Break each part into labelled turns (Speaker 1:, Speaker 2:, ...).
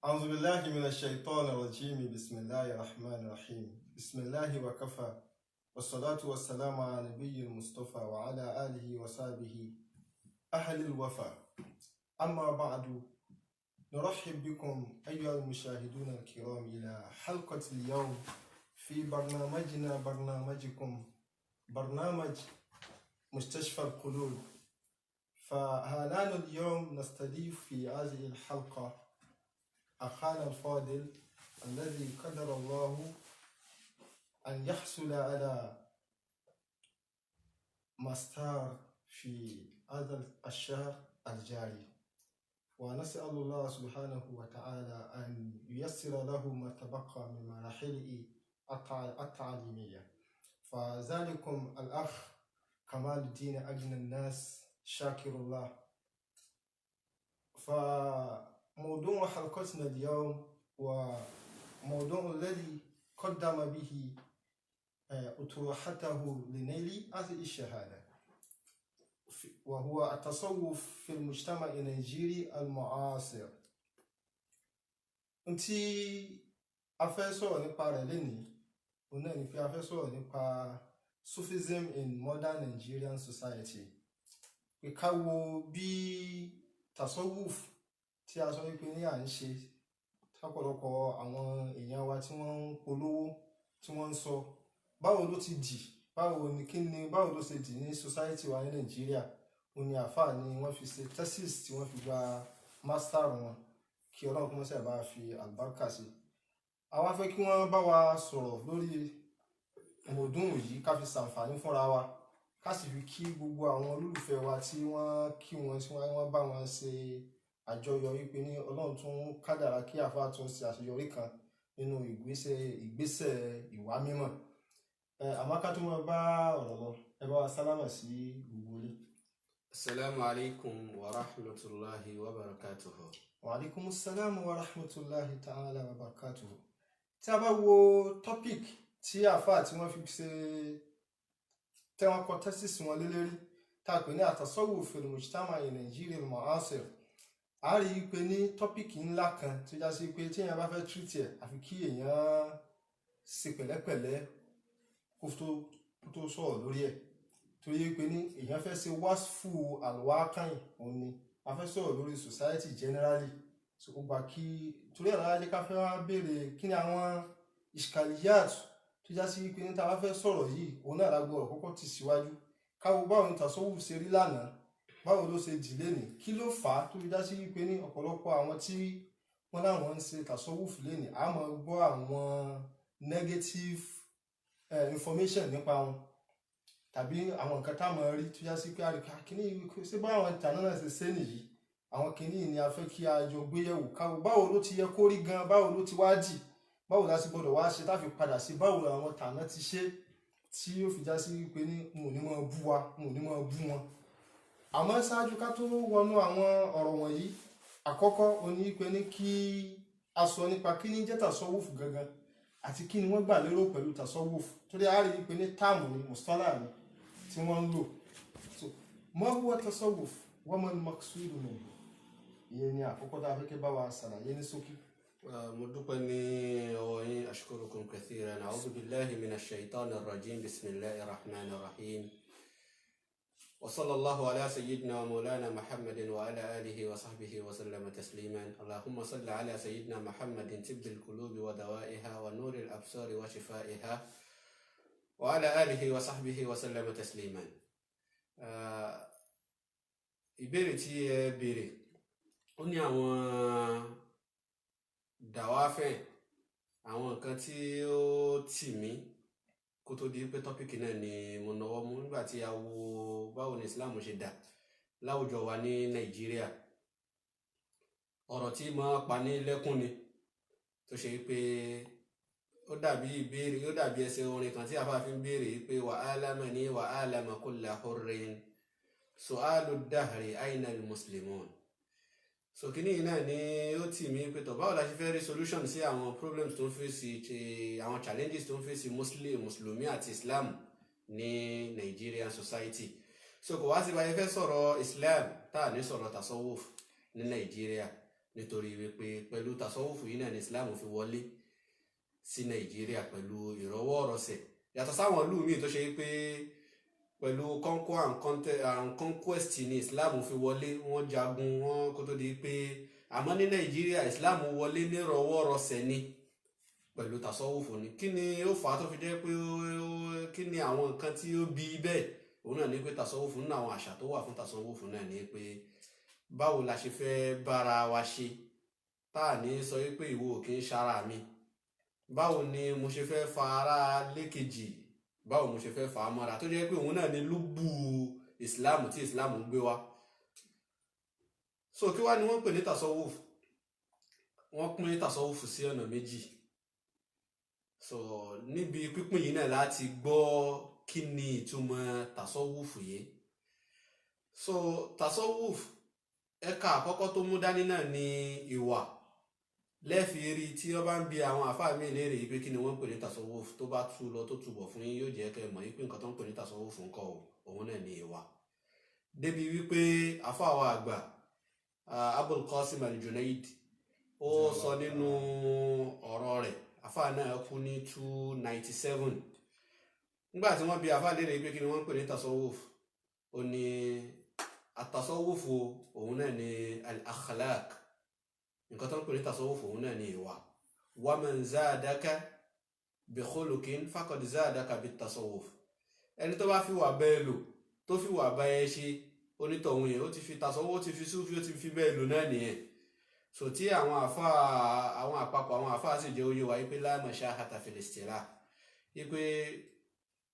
Speaker 1: أعوذ بالله من الشيطان الرجيم بسم الله الرحمن الرحيم بسم الله وكفى والصلاة والسلام على نبي المصطفى وعلى آله وصحبه أهل الوفا. أما بعد، نرحب بكم أيها المشاهدون الكرام إلى حلقة اليوم في برنامجكم برنامج مستشفى القلوب. فهنا اليوم نستضيف في هذه الحلقة أخانا الفاضل الذي قدر الله أن يحصل على ماستر في هذا الشهر الجاري، ونسأل الله سبحانه وتعالى أن ييسر له ما تبقى من مراحله التعليمية. فذلكم الأخ كمال الدين أجنى الناس شاكر الله. فموضوع حلقتنا اليوم وموضوع الذي قدم به أطروحته لنيل هذه الشهادة، وهو التصوف في المجتمع النيجيري المعاصر. Ntí a fẹ́ sọ̀rọ̀ nípa rẹ̀ lénìí, òun náà ni pé a fẹ́ sọ̀rọ̀ nípa Sufism in modern Nigerian society. Pé ká wo bí tasawuf tí a sọ wípé ní à ń ṣe, tápọ̀lọpọ̀ àwọn èèyàn wa tí wọ́n ń polówó tí wọ́n ń sọ, báwo ló ti dì, báwo ló ṣe dì ní society wa ní Nàìjíríà. Òun ni àfáà ni wọ́n fi ṣe thesis tí wọ́n fi gba master wọn, kí Ọlọ́run kó mọ́sẹ̀ bá fi àlùbáríkà sí. Àwa fẹ́ kí wọ́n bá wa sọ̀rọ̀ lórí mọ̀ọ́dún yìí, ká fi ṣàǹfààní fúnra wa, ká sì fi kí gbogbo àwọn olólùfẹ́ wa tí wọ́n kí wọn, tí wọ́n bá wọn ṣe àjọyọ̀ wípé ní Ọlọ́run tún kádàrá kí àfáà tún ṣe àṣeyọrí kan nínú ìgbésẹ̀ ìwà mímọ́. Àmọ́ ká tó máa bá ọ̀rọ̀ lọ, ẹ bá wa sálámà sí gbogbo ilé.
Speaker 2: Assalamu alaikum wa rahmatullahi wa barakatuhu.
Speaker 1: Wa alaikum assalam wa rahmatullahi ta'ala wa barakatuhu. Tí a bá wo topic tí àfáà tí wọ́n fi ṣe tẹ́wọ́n kọ thesis wọn lé lérí, tá a pè ní at-tasawwuf fil mujtama' Nigeria al-mu'asir, a rí i pé ní topic ńlá kan tí ó já sí pé tí èèyàn bá fẹ́ treat ẹ̀, àfi kí èèyàn ṣe pẹ̀lẹ́pẹ̀lẹ́ kó tó sọ̀rọ̀ lórí ẹ̀. Torí pé ní èèyàn fẹ́ ṣe wasfu al-waqi', òun ni a fẹ́ sọ̀rọ̀ lórí society generally. So ó gbà kí torí ẹ̀rọ ajé ká fẹ́ wá béèrè kí ni àwọn ishkaliyat tó já sí pé ní tá a bá fẹ́ sọ̀rọ̀ yìí, òun náà lágbọ́rọ̀ kọ́kọ́ ti síwájú. Káwo báwo ni tasawuf ṣe rí lánàá, báwo ló ṣe dì lénìí, kí ló fà á tó fi já sí pé ní ọ̀pọ̀lọpọ̀ àwọn tí wọ́n láwọn ń ṣe tasawuf lénìí, a máa gbọ́ àwọn negative information nípa wọn, tàbí àwọn nǹkan tá a máa rí tó já sí pé àríkà kìíní ṣé báwọn ìtànà náà ṣe ṣe nìyí. Àwọn kìíní ni a fẹ́ kí a jọ gbé yẹ̀wò, káwo báwo ló ti yẹ kó rí gan, báwo ló ti wá dì, báwo la sì gbọdọ̀ wá ṣe táfi padà sí báwo àwọn tànà ti ṣe tí ó fi já sí pé ní n ò ní máa bú wa, n ò ní máa bú wọn. Àmọ́ ṣáájú ká tó wọnú àwọn ọ̀rọ̀ wọ̀nyí, àkọ́kọ́ ó ní pé ní kí a sọ nípa kí ní jẹ́ tasawuf gangan àti kí ni wọ́n gbà lérò pẹ̀lú tasawuf. Torí a rí i pé ní táàmù ni mùsítọ́là ni tí wọ́n ń lò. So ma huwa tasawuf wa mal maqsudu minhu, ìyẹn ni àkọ́kọ́ tá a fẹ́ kí bá wa ṣàlàyé ní ṣókí.
Speaker 2: mo dúpẹ́ ní ọwọ́ yín, ashkurukum kathiran. A'udhu billahi minash shaitanir rajim. Bismillahir rahmanir rahim. Wa sallallahu ala sayyidina wa maulana Muhammadin wa ala alihi wa sahbihi wa sallama tasliman. Allahumma salli ala sayyidina Muhammadin tibbil qulubi wa dawaiha wa nuril absari wa shifaiha wa ala alihi wa sahbihi wa sallama tasliman. Ìbéèrè tí ẹ béèrè, ó ní àwọn dàwáfẹ́, àwọn nǹkan tí ó tì mí kó tó di pé tọ́pìkì náà ni mo náwó mú nígbà tí a wo báwo ni Islam ṣe dà láwùjọ wa ní Nàìjíríà. Ọ̀rọ̀ tí máa pa ní lẹ́kún ni, tó ṣe pé ó dàbí ìbéèrè, ó dàbí ẹsẹ̀ orin kan tí àfáà fi ń béèrè pé wa alamani wa alama kulla hurrin su'alu dahri aina al-muslimun. So kíní náà ni ó tì mí pé tó báwo la ṣe fẹ́ rí solution sí àwọn problems tó ń fèsì, àwọn challenges tó ń fèsì mùsùlùmí àti Islam ní Nigerian society. So kò wá sí báyìí fẹ́ sọ̀rọ̀ Islam tá à ní sọ̀rọ̀ tasawuf ní Nàìjíríà. nítorí wípé pẹ̀lú tasawufu yìí náà ní Islam fi wọlé sí Nàìjíríà pẹ̀lú ìrọwọ́rọsẹ̀ yàtọ̀ sáwọn ìlú míì tó ṣe pé pẹ̀lú conquest ní Islam fi wọlé, wọ́n jagun wọn kó tó di pé àmọ́ ní Nàìjíríà Islam wọlé ní ìrọwọ́rọsẹ̀ ni pẹ̀lú tasawufu ni. Kí ni ó fà á tó fi jẹ́ pé kí ni àwọn nǹkan tí ó bí bẹ́ẹ̀? Òun náà ní pé tasawufu nínú àwọn àṣà tó wà fún tasawufu náà ní pé báwo la ṣe fẹ́ bára wa ṣe tá à ní sọ wípé ìwọ ò kí ń ṣara mi, báwo ni mo ṣe fẹ́ fa ara lékejì, báwo mo ṣe fẹ́ fà á mọ́ra, tó jẹ́ pé òun náà ni lúbù ìsìláàmù tí ìsìláàmù ń gbé wá. So kí wá ni wọ́n pè ní tasawufu? Wọ́n pín tasawufu sí ọ̀nà méjì. So níbi pípín yìí náà láti gbọ́ kí ni ìtumọ̀ tasawufu yìí. So tasawufu ẹ̀ka àkọ́kọ́ tó mú dání náà ni ìwà. Lẹ́ẹ̀fì rí tí wọ́n bá ń bi àwọn àfáà mi léèrè yìí pé kí ni wọ́n pè ní tasawufu, tó bá tú lọ tó túbọ̀ fún yín yóò jẹ́ kẹ́ mọ̀ yìí pé nǹkan tó ń pè ní tasawufu ńkọ́ òun náà ni ìwà. Débi wípé àfáà wa àgbà Abul Qasim al-Junaid ó sọ nínú ọ̀rọ̀ rẹ̀, àfáà náà kú ní 297. Nígbà tí wọ́n bi àfáà léèrè pé kí ni wọ́n pè ní tasawufu, ó ní àtasawufu òun náà ni al-akhlaq. Nǹkan tó ń pè ní tasawufu òun náà ni ìwà. Wa man zadaka bi khuluqin faqad zadaka bit tasawuf. Ẹni tó bá fi wà bẹ́ẹ̀ lò tó fi wà báyẹn ṣe, onítọ̀hún yẹn ó ti fi tasawuf, ó ti fi súfì, ó ti fi bẹ́ẹ̀ lò náà nìyẹn. So tí àwọn àpapọ̀ àwọn àfáà sì jẹ́ oyé wa wípé la mashahata fil istilah, wípé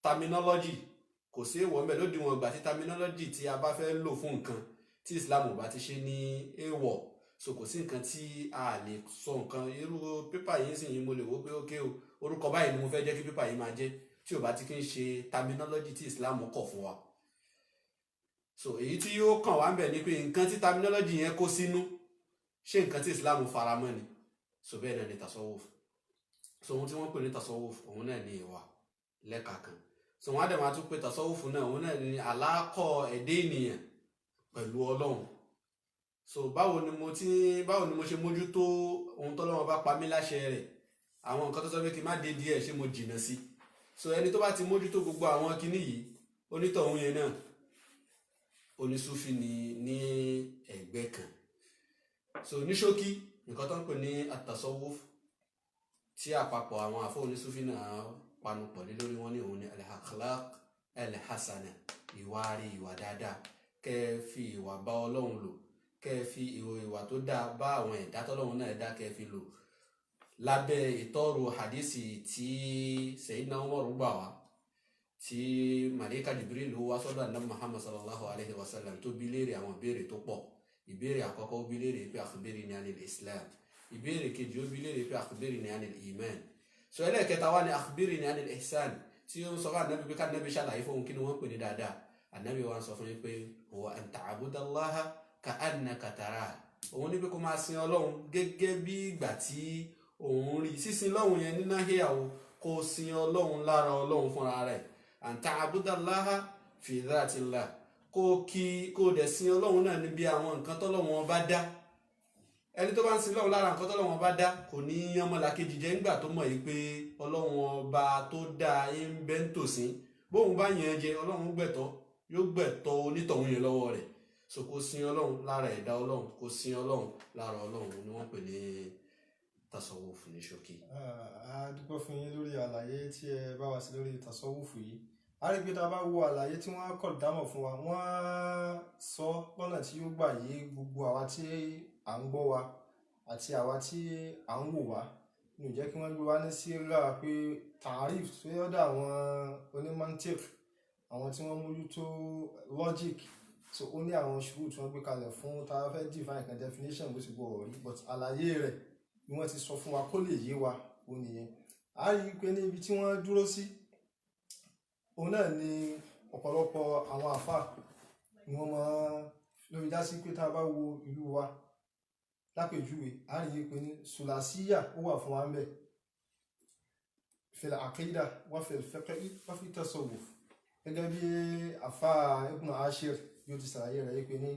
Speaker 2: terminology kò sí èèwọ̀ ńbẹ̀ lódiwọ̀n ìgbà tí terminology tí a bá fẹ́ lò fún nǹkan tí Islam ò bá ti ṣe ní èèwọ̀. So kò sí nǹkan tí a lè sọ nǹkan irú pépà yìí sì yín mo lè wò pé ókè o, orúkọ báyìí ni mo fẹ́ jẹ́ kí pépà yìí máa jẹ́, tí ò bá ti kí ń ṣe terminology tí Islam kọ̀ fún wa. So èyí tí yóò kàn wá ń bẹ̀ ni pé nǹkan tí terminology yẹn kó sínú ṣé nǹkan tí Islam faramọ́ ni. So bẹ́ẹ̀ náà ni tasawuf. So ohun tí wọ́n pè ní tasawuf òun náà ni ìwà lẹ́ka kan. So wọ́n á dẹ̀ máa tún pé tasawuf náà òun náà ni àlákọ̀ ẹ̀dá ènìyàn pẹ̀lú Ọlọ́run. So báwo ni mo ṣe mójútó ohun tọ́lọ́run bá pa mí láṣẹ rẹ̀, àwọn nǹkan tó sọ pé kí n má dé díẹ̀ ṣé mo jìnnà sí. So ẹni tó bá ti mójútó gbogbo àwọn kinní yìí, onítọ̀hún yẹn náà onísúfì ni ní ẹ̀gbẹ́ kan. So ní ṣókí nǹkan tó ń pè ní at-tasawuf tí àpapọ̀ àwọn àfọ́ onísúfì náà panupọ̀ lé lórí wọn ní òun ni al-akhlaq al-hasana, ìwà rí, ìwà dáadáa. Kẹ́ fi ìwà bá Ọlọ́run lò, kẹ́ fi ìwà tó dáa bá àwọn ẹ̀dá tọ́lọ́run náà dá kẹ́ fi lò. Lábẹ́ ìtọ́rù hadisi tí Sayyidina Umar gbà wá, tí Màláíkà Jibril wá sọ́dọ̀ Ànábì Muhammad sallallahu alaihi wasallam tó bi léèrè àwọn ìbéèrè tó pọ̀. Ìbéèrè àkọ́kọ́ ó bi léèrè pé akhbirni anil islam. Ìbéèrè kejì ó bi léèrè pé akhbirni anil iman. So ẹlẹ́ẹ̀kẹta wá ní akhbirni anil ihsan, tí ó ń sọ fún Ànábì pé ká Ànábì ṣàlàyé fún òun kí ni wọ́n pè ní dáadáa. Ànábì wa ń sọ fún yín pé huwa an ta'budallaha ka'annaka tarahu. Òun ní pé kó máa sin Ọlọ́run gẹ́gẹ́ bí ìgbà tí òun rí. Sísin lọ́hùn yẹn nínú àhíyàwó, kó sin Ọlọ́run lára Ọlọ́run fúnra rẹ̀. An ta'budallaha fi dhatillah, kó dẹ̀ sin Ọlọ́run náà níbi àwọn nǹkan tọ́lọ́run ọba dá. Ẹni tó bá ń sin Ọlọ́run lára nǹkan tọ́lọ́run ọba dá kò ní yan ọmọlàkejì jẹ nígbà tó mọ̀ yìí pé Ọlọ́run ọba tó dá ń bẹ ń tòsí. Bóun bá yàn jẹ, Ọlọ́run yóò gbẹ̀tọ́ onítọ̀hún yẹn lọ́wọ́ rẹ̀. So kó sin Ọlọ́run lára ẹ̀dá Ọlọ́run, kó sin Ọlọ́run lára Ọlọ́run ni wọ́n pè ní tasawuf ní ṣókí.
Speaker 1: A dúpẹ́ fún yín lórí àlàyé tí ẹ bá wá sí lórí tasawuf yìí. A rí pé tá a bá wo àlàyé tí wọ́n kọ̀ dámọ̀ fún wa, wọ́n sọ lọ́nà tí ó gbà yé gbogbo àwa tí à ń gbọ́ wa àti àwa tí à ń wò wá. Mi ò jẹ́ kí wọ́n gbé wa ní sí rárá pé tààríf tó yọ̀dọ̀ àwọn onímọ̀ntìk, àwọn tí wọ́n mójútó logic. So ó ní àwọn ṣubú tí wọ́n gbé kalẹ̀ fún tá a fẹ́ define kan definition bó ti gbọ́ rí, but àlàyé rẹ̀ ni wọ́n ti sọ fún wa kó lè yé wa ó nìyẹn. A rí i pé ní ibi tí wọ́n dúró sí, òun náà ni ọ̀pọ̀lọpọ̀ àwọn àfáà ni wọ́n máa lórí dá sí pé tá a bá wo ìlú wa lápèjúwe, a rí i pé ní sùlàsíyà ó wà fún wa ń bẹ̀, fil aqida wa fil fiqh wa fi tasawuf. Gẹ́gẹ́ bí àfáà Ibn Ashir yóò ti ṣàlàyé rẹ̀ pé ní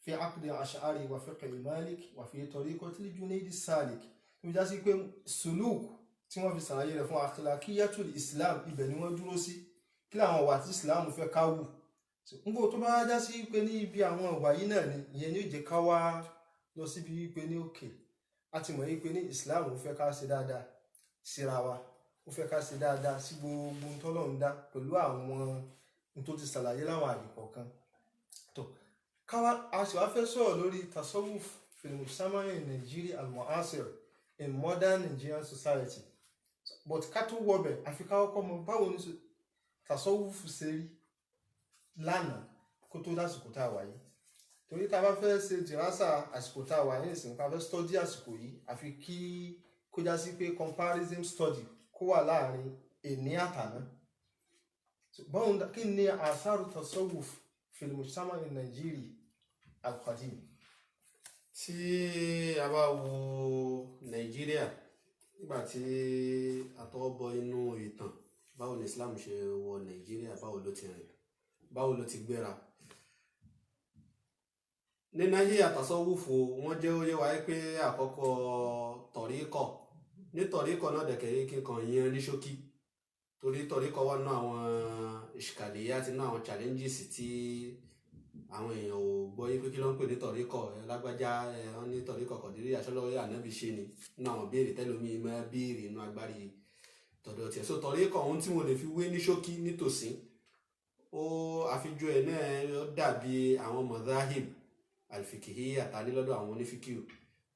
Speaker 1: في عقد الأشعري وفقه المالك وفي طريقة الجنيد السالك tó já sí pé suluk tí wọ́n fi ṣàlàyé rẹ̀ fún akhlaqiyatul islam ibẹ̀ ni wọ́n dúró sí kí làwọn ìwà tí islam fẹ́ ká wù nígbà tó bá já sí pé ní ibi àwọn ìwà yìí náà ni ìyẹn ni ó jẹ́ ká wá lọ síbi wípé ní òkè a ti mọ̀ wípé ní islam fẹ́ ká ṣe dáadáa síra wa ó fẹ́ ká ṣe dáadáa sí gbogbo tọ́lọ́run dá pẹ̀lú àwọn tó ti ṣàlàyé láwọn àyè kọ̀ọ̀kan tó káwá a sì wá fẹ́ sọ̀rọ̀ lórí tasawuf fil mujtama' Nigeria al-mu'asir in modern Nigerian society but ká tó wọbẹ̀ àfi ká kọ́kọ́ mọ̀ báwo ni tasawuf ṣe rí lánàá kó tó lásìkò tá a wà yìí torí tá a bá fẹ́ ṣe dìrásà àsìkò tá a wà yìí ìsìn ká fẹ́ study àsìkò yìí àfi kí kó já sí pé comparison study kó wà láàrin èní àtàná báwo kí ni àṣàrò tasawuf fil mujtama' Nigeria al-qadim.
Speaker 2: tí a bá wo Nàìjíríà nígbà tí a tọwọ́ bọ inú ìtàn báwo ni Islam ṣe wọ Nàìjíríà báwo ló ti rìn báwo ló ti gbéra ní Nàìjíríà tasawufu wọ́n jẹ́ ó yé wa pé àkọ́kọ́ tọ̀ríkọ̀ ní tọ̀ríkọ̀ náà dẹ̀kẹ̀rẹ́ kíkan yẹn ní ṣókí torí tọ̀ríkọ̀ wà náà àwọn ìṣkàlìyà àti náà àwọn challenges tí àwọn èèyàn ò gbọ́ yí pé kí ló ń pè ní tọ̀ríkọ̀ lágbájá wọn ní tọ̀ríkọ̀ kọ̀dírí àṣọlọ́wọ́ ànábì ṣe ni nínú àwọn béèrè tẹ́lómi máa béèrè inú agbárí tọ̀dọ̀ tiẹ̀ so tọ̀ríkọ̀ ohun tí mo lè fi wé ní ṣókí nítòsí ó àfijọ́ ẹ̀ náà ó dàbí àwọn madhahib alfikihiyya ta ní lọ́dọ̀ àwọn onífíkìú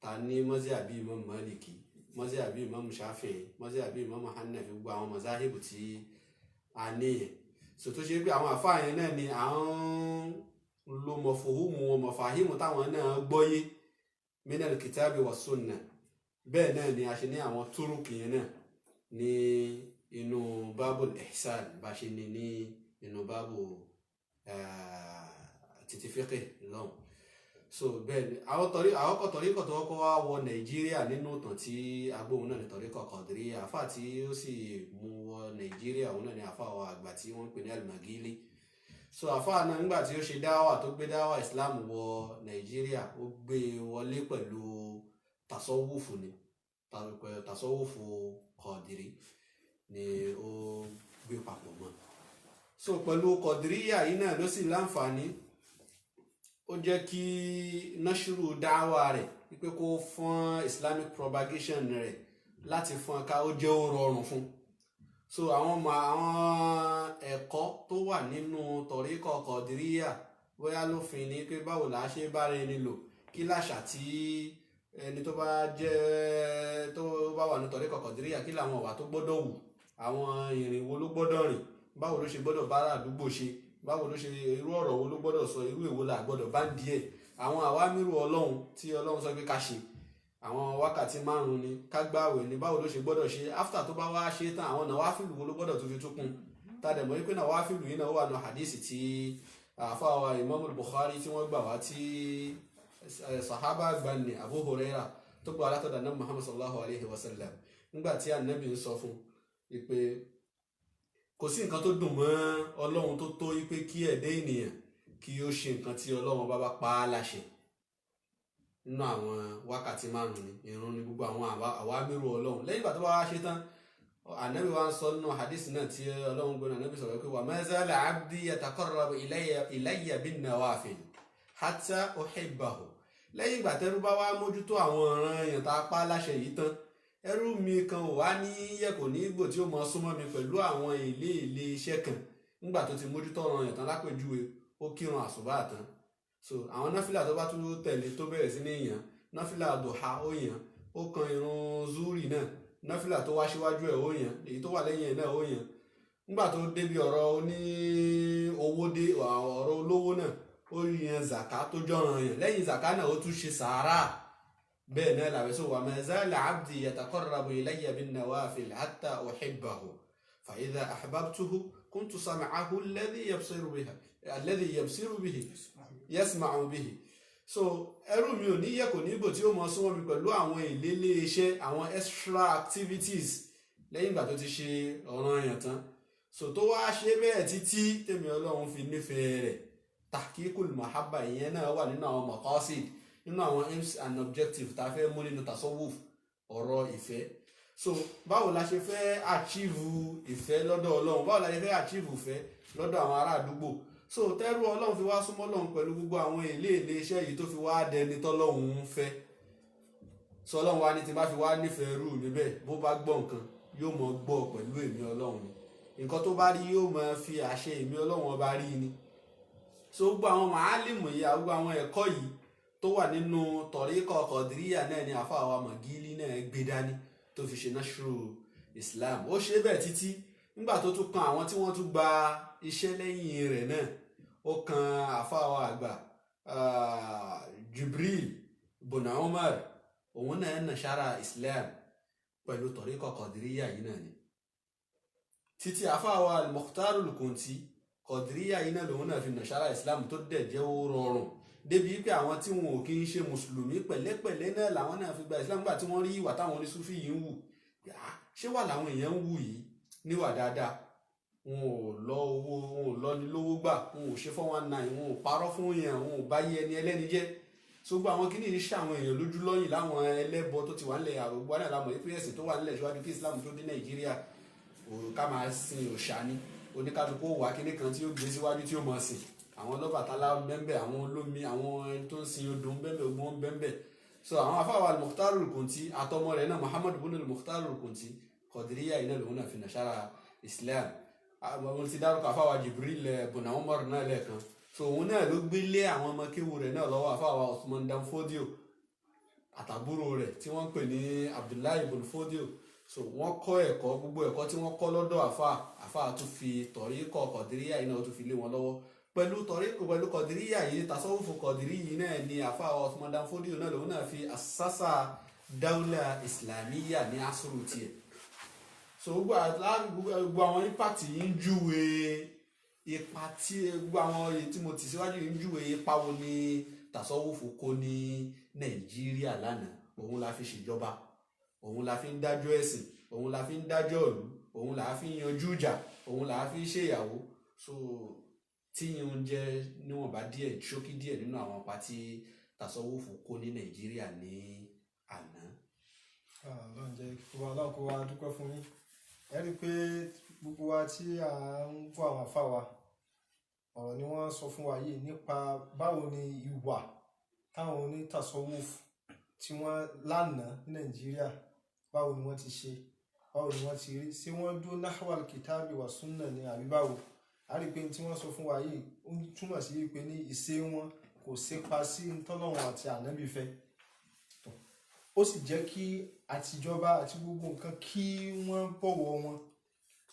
Speaker 2: ta ní mazhabi Imam Maliki mazhabi Imam Shafi'i mazhabi Imam Hanafi gbogbo àwọn mazahibu tí a níyẹn so tó ṣe pé àwọn àfáà yẹn náà ni àwọn lo mọ̀fòhùmù wọn mọ̀fàhímù táwọn náà gbọ́yé minal kitabi wa sunna bẹ́ẹ̀ náà ni a ṣe ní àwọn túrùkì yẹn náà ní inú babul ihsan bá ṣe ní inú babu títí fiqh lọ́hùn so bẹ́ẹ̀ ni àwọn tọ̀ríkọ̀ tó kọ́kọ́ wá wọ Nàìjíríà nínú ìtàn tí agbóhùn náà ní tọ̀ríkọ̀ Qadiriyya àfà tí ó sì mú wọ Nàìjíríà òun náà ní àfà wa àgbà tí wọ́n ń pè ní Al-Maghili so àfà náà nígbà tí ó ṣe dáwà tó gbé dáwà Islam wọ Nàìjíríà ó gbé wọlé pẹ̀lú tasawufu ni tasawufu Qadiri ni ó gbé papọ̀ mọ́ so pẹ̀lú Qadiriyya yìí náà ló sì láǹfààní ó jẹ́ kí nashru dáwà rẹ̀ wípé kó fún Islamic propagation rẹ̀ láti fún ká ó jẹ́ ó rọrùn fún so àwọn ẹ̀kọ́ tó wà nínú tọ̀ríkọ̀ Qadiriyya bóyá lófin ní pé báwo là á ṣe bára ẹni lò kí láṣà tí ẹni tó bá wà ní tọ̀ríkọ̀ Qadiriyya kí làwọn ọ̀wà tó gbọ́dọ̀ wù àwọn ìrìn wo ló gbọ́dọ̀ rìn báwo ló ṣe gbọ́dọ̀ bára àdúgbò ṣe báwo ló ṣe irú ọ̀rọ̀ wo ló gbọ́dọ̀ sọ irú èwo là gbọ́dọ̀ bá ń díẹ̀ àwọn àwámírù Ọlọ́run tí Ọlọ́run sọ pé ká ṣe àwọn wákàtí 5 ni ká gbààwẹ̀ ni báwo ló ṣe gbọ́dọ̀ ṣe after tó bá wá ṣe tán àwọn nàwáfìlù wo ló gbọ́dọ̀ tó fi tún kún tàdé mọ̀ wípé nàwáfìlù yìí náà wà ní hadisi tí àfáwà Imam Bukhari tí wọ́n gbà wá tí sahaba gbani Abu Huraira tó gbà látọ̀dọ̀ náà Muhammad sallallahu alayhi wa sallam nígbà tí Ànábì ń sọ fún ìpè kò sí nǹkan tó dùn mọ́ Ọlọ́run tó tó wípé kí ẹ̀dá ènìyàn kí ó ṣe nǹkan tí Ọlọ́run bá pa á láṣẹ nínú àwọn wákàtí 5 ni ìrun ni gbogbo àwọn àwámírù Ọlọ́run lẹ́yìn ìgbà tó bá wá ṣe tán Ànábì wa ń sọ nínú hadith náà tí Ọlọ́run gbọ́nà Ànábì sọ̀rọ̀ pé wa ma zala abdi yataqarrabu ilayya bin nawafil hatta uhibbahu lẹ́yìn ìgbà tẹ́rú bá wá mójútó àwọn ọ̀ràn èèyàn tá a pa á láṣẹ yìí tán ẹrú mi kan ò wá ní yẹ̀kò ní ìgbò tí ó mọ súnmọ́ mi pẹ̀lú àwọn ilé iṣẹ́ kan nígbà tó ti mójútó ọ̀ràn èèyàn tán lápèjúwe ó kírun àsùbá tán so àwọn náfìlà tó bá tún tẹ̀lé tó bẹ̀rẹ̀ sí ní yàn náfìlà dùhà ó yàn ó kan irun zúrì náà náfìlà tó wá síwájú ẹ̀ ó yàn èyí tó wà lẹ́yìn ẹ̀ náà ó yàn nígbà tó débi ọ̀rọ̀ ní owó dé ọ̀rọ̀ olówó náà ó yan zàká tó jọ̀ràn yàn lẹ́yìn zàká náà ó tún ṣe sàárà bẹ́ẹ̀ náà làwẹ̀ sọ wa ma zala abdi yataqarrabu ilayya bin nawafil hatta uhibbahu fa idha ahbabtuhu kuntu sam'ahu alladhi yabsiru bihi yasma'u bihi so ẹrú mi ò ní yẹ kò ní ibò tí ó mọ súnmọ́ mi pẹ̀lú àwọn ìlélé iṣẹ́ àwọn extra activities lẹ́yìn ìgbà tó ti ṣe ọ̀ràn èèyàn tán so tó wá ṣe bẹ́ẹ̀ títí tèmi Ọlọ́run fi nífẹ̀ẹ́ rẹ̀ tahqiqul mahabba ìyẹn náà wà nínú àwọn maqasid, nínú àwọn aims and objectives tá a fẹ́ mú nínú tasawuf, ọ̀rọ̀ ìfẹ́. So báwo la ṣe fẹ́ achieve ìfẹ́ lọ́dọ̀ Ọlọ́run, báwo la ṣe fẹ́ achieve ìfẹ́ lọ́dọ̀ àwọn ará àdúgbò. So tẹ́rù Ọlọ́run fi wá súnmọ́ Ọlọ́run pẹ̀lú gbogbo àwọn ilé iṣẹ́ yìí tó fi wá dẹni tọ́lọ́run ń fẹ́. So Ọlọ́run wa ní tí bá fi wá nífẹ̀ẹ́ rú mi bẹ́ẹ̀, bó bá gbọ́ nǹkan yóò mọ gbọ́ pẹ̀lú èmi Ọlọ́run ni, nǹkan tó bá rí yóò mọ fi àṣẹ èmi Ọlọ́run ọba rí ni. So gbogbo àwọn màálìmù yìí, gbogbo àwọn ẹ̀kọ́ yìí tó wà nínú tọ̀ríkọ̀ kọ̀dìríyà náà ni àfa àwa Magili náà gbé dání tó fi ṣe nashru Islam. Ó ṣe bẹ́ẹ̀ títí nígbà tó tún kan àwọn tí wọ́n tún gba iṣẹ́ lẹ́yìn rẹ̀ náà. Ó kan àfa àwa àgbà Jibril Bùnà Umar, òun náà nashara Islam pẹ̀lú tọ̀ríkọ̀ kọ̀dìríyà yìí náà ni. Títí àfa àwa Al-Mukhtarul Kunti kọ̀dìríyà yìí náà lòun náà fi nashara Islam tó dẹ̀ jẹ́ ó rọrùn débi pé àwọn tí wọn ò kí ń ṣe mùsùlùmí pẹ̀lẹ́pẹ̀lẹ́ náà làwọn náà fi gba Islam nígbà tí wọ́n rí ìwà táwọn onísúfì yìí ń wù. Ṣé wà láwọn èèyàn ń wù yìí níwà dáadáa? Wọn ò lọ owó, wọn ò lọ ní lówó gbà, wọn ò ṣe 419, wọn ò parọ́ fún èèyàn, wọn ò bá yé ẹni ẹlẹ́ni jẹ́. Ṣùgbọ́n àwọn kìíní yìí ṣe àwọn èèyàn lójú lọ́yìn láwọn ẹlẹ́bọ tó ti wà nílẹ̀ àrògbó náà láwọn ìpínlẹ̀ tó wà nílẹ̀ ṣíwájú kí Islam tó dé Nàìjíríà. Ká máa sin òòṣà ni, oníkálukú wà kíní kan tí ó gbé síwájú tí ó mọ̀ sìn. Àwọn Ọlọ́bàtálá bẹ́ẹ̀, àwọn olómi, àwọn tó ń sin odò bẹ́ẹ̀, ogun bẹ́ẹ̀. So àwọn afáwà Al-Mukhtarul Kunti àtọmọ rẹ̀ náà Muhammad ibn Al-Mukhtarul Kunti kọ̀dìríyà iná lòun náà fi nashara Islam. Mo ti dárúkọ afáwà Jibril Bùnà Umar náà lẹ́ẹ̀kan. So òun náà ló gbé lé àwọn ọmọ kéwù rẹ̀ náà lọ́wọ́ afáwà Uthman Dan Fodio àtàbúrò rẹ̀ tí wọ́n ń pè ní Abdullahi ibn Fodio. So wọ́n kọ́ ẹ̀kọ́, gbogbo ẹ̀kọ́ tí wọ́n kọ́ lọ́dọ̀ àfà tún fi tọ̀ríkọ̀ kọ̀dìríyà iná tún fi lé wọn lọ́wọ́. Pẹ̀lú kọ̀dìríyà yìí, tasawufu kọ̀dìrí yìí náà ni àfa Uthman Dan Fodio náà lòun náà fi asasa dáúlà islamiyya ní asúrù tiẹ̀. So gbogbo àwọn impact yìí ń júwe ipa tí gbogbo àwọn èyí tí mo tì síwájú yìí ń júwe ipa wo ni tasawufu kó ní Nàìjíríà lánàá. Òun la fi ṣèjọba, òun la fi ń dájọ́ ẹ̀sìn, òun la fi ń dájọ́ ìlú, òun la fi ń yanjú ìjà, òun la fi ń ṣèyàwó. So tí yín jẹ́ níwọ̀nba díẹ̀, ṣókí díẹ̀ nínú àwọn apá tí tasawufu kó ní Nàìjíríà ní àná.
Speaker 1: Ọlọ́run jẹ́ kí Ọlọ́run kó wa dúpẹ́ fún yín. Ẹ rí i pé gbogbo wa tí à ń gbọ́ àwọn àfáà wa, ọ̀rọ̀ ni wọ́n sọ fún wa yìí nípa báwo ni ìwà táwọn oní tasawufu tí wọ́n lánàá ní Nàìjíríà, báwo ni wọ́n ti ṣe, báwo ni wọ́n ti rí, ṣé wọ́n dúró nahwal kitabi wa sunna ni àbí báwo. A rí i pé tí wọ́n sọ fún wa yìí ó túmọ̀ sí pé ní ìṣe wọn kò sépa sí tọ́lọ́run àti ànábì fẹ́. Ó sì jẹ́ kí àtijọba àti gbogbo nǹkan kí wọ́n bọ̀wọ̀ wọn,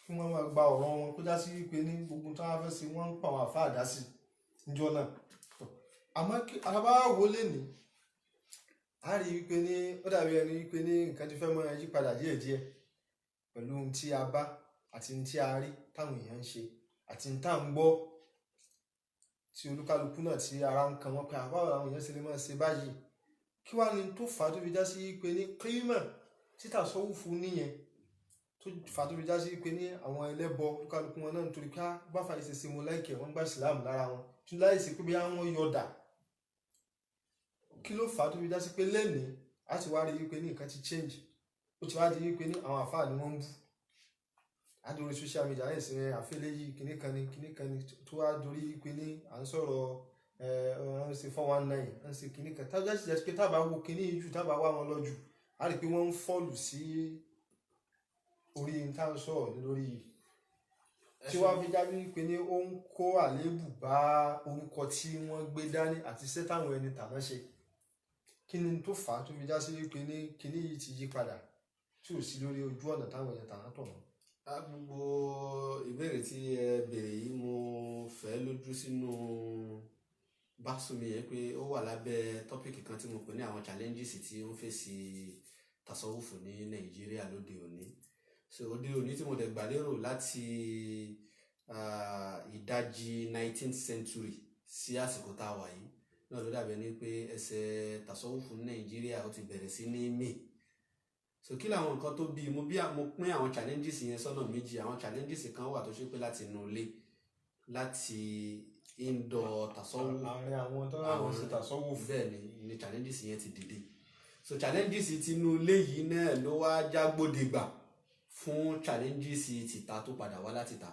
Speaker 1: kí wọ́n máa gba ọ̀rọ̀ wọn, kó já sí pé ní gbogbo tí wọ́n fẹ́ ṣe wọ́n ń pa àwọn àfáà dá sí níjọ́ náà. Àmọ́ kí alábáwò lè ní, a rí i pé ní ó dàbí ẹni pé ní nǹkan ti fẹ́ mọ́ yí padà díẹ̀díẹ̀ pẹ̀lú ohun tí a bá àti ohun tí a rí táwọn èèyàn ń ṣe àti ń tà ń gbọ́ tí olúkálukú náà tí ara ń kan wọ́n pé àbáwọ̀ àwọn èèyàn ṣe lè máa ṣe báyìí. Kí wá ní tó fà á tó fi já sí pé ní kírímà tí tasawufu nìyẹn tó fà á tó fi já sí pé ní àwọn ẹlẹ́bọ olúkálukú wọn náà nítorí pé bá fà yìí ṣe ṣe wọn láìkẹ́ wọ́n gbà ìsìláàmù lára wọn tún láì sí pé bí wọ́n yọ̀dà. Kí ló fà á tó fi já sí pé lẹ́nìí a ti wá rí i pé ní nǹkan ti change, ó ti wá di pé ní àwọn àfáà ni wọ́n ń bú adórí social media ẹ̀ sìn àfẹ́lẹ́ yìí kíní kan ní tó wá dorí pé ní à ń sọ̀rọ̀ ń ṣe 419 ń ṣe kíní kan tábà sì jẹ́ pé tábà wo kíní yìí jù tábà wá wọn lọ́jù á rí i pé wọ́n ń fọ́ọ̀lù sí orí táwọn sọ̀rọ̀ lórí yìí tí wọ́n fi jáde pé ní ó ń kó àléébù bá orúkọ tí wọ́n gbé dání àti iṣẹ́ táwọn ẹni tàná ṣe. Kí ni tó fà á tó fi já sí pé ní kíní yìí ti yí padà tí ò sí lórí ojú ọ̀nà táwọn ẹni tàná tọ̀ wọ́n.
Speaker 2: Gbogbo ìbéèrè tí ẹ béèrè yìí mo fẹ́ lójú sínú básùmí yẹn pé ó wà lábẹ́ tọ́pìkì kan tí mo pè ní àwọn challenges tí ó ń fèsì tasawufu ní Nàìjíríà lóde òní. So òde òní tí mo dẹ̀ gbà lérò láti ìdajì 19th century sí àsìkò tá a wà yìí náà ló dàbẹ̀ ní pé ẹsẹ̀ tasawufu ní Nàìjíríà ó ti bẹ̀rẹ̀ sí ní mì. So kí làwọn nǹkan tó bí mo pín àwọn challenges yẹn sọ́nà méjì. Àwọn challenges kan wà tó ṣe pé láti inú ilé, láti indoor tasawuf
Speaker 1: àárín àwọn tó láwọn ṣe tasawuf.
Speaker 2: bẹ́ẹ̀ ni challenges yẹn ti dìde. So challenges tinú ilé yìí náà ló wá jágbódegbà fún challenges tìta tó padà wá láti ta.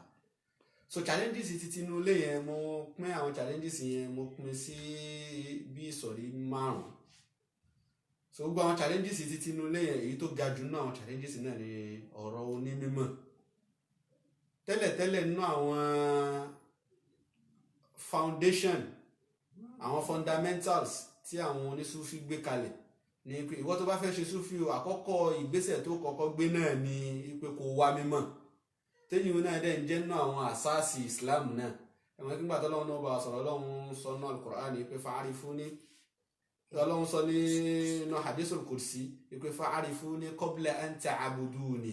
Speaker 2: So challenges ti tinú ilé yẹn mo pín àwọn challenges yẹn mo pín sí bí ìsọ̀rí 5. So gbogbo àwọn challenges ti tinú ilé yẹn èyí tó ga jù nínú àwọn challenges náà ni ọ̀rọ̀ onímímọ̀. Tẹ́lẹ̀tẹ́lẹ̀ nínú àwọn foundation àwọn fundamentals tí àwọn onísúfí gbé kalẹ̀ ní pé ìwọ tó bá fẹ́ ṣe súfí o àkọ́kọ́ ìgbésẹ̀ tó kọ́kọ́ gbé náà ni pé kó wá mímọ̀. Tẹ́yìn náà dẹ̀ ń jẹ́ nínú àwọn àsáàsì Islam náà. Ẹ̀wọ̀n nígbà tó lọ́wọ́ náà bá sọ̀rọ̀ Ọlọ́run sọ nínú Al-Qur'an pé fa'arifuni Ọlọ́run sọ nínú hadithul kursi pé fa'arifuni qabla an ta'buduni.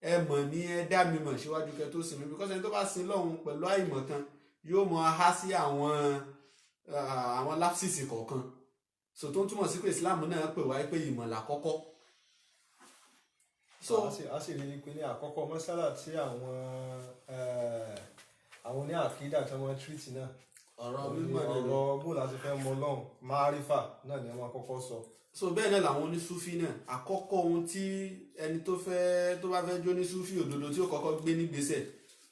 Speaker 2: Ẹ mọ̀ ní ẹ dá mi mọ̀ síwájú kẹ́ tó sìn mí, because ẹni tó bá sin lọ́hun pẹ̀lú àìmọ̀ kan yóò mọ há sí àwọn lapses kọ̀ọ̀kan. So tó ń túmọ̀ sí pé Islam náà pè wá pé ìmọ̀ làkọ́kọ́.
Speaker 1: So a sì rí i pé ní àkọ́kọ́ mọ́sálà tí àwọn ní àkídà tí wọ́n tírìtì náà
Speaker 2: ọ̀rọ̀ mímọ̀
Speaker 1: ọ̀rọ̀ bó láti fẹ́ mọ Ọlọ́run márífà náà ni wọ́n kọ́kọ́ sọ.
Speaker 2: So bẹ́ẹ̀ náà làwọn onísúfí náà àkọ́kọ́ ohun tí ẹni tó bá fẹ́ jó ní súfí òdodo tí ó kọ́kọ́ gbé nígbésẹ̀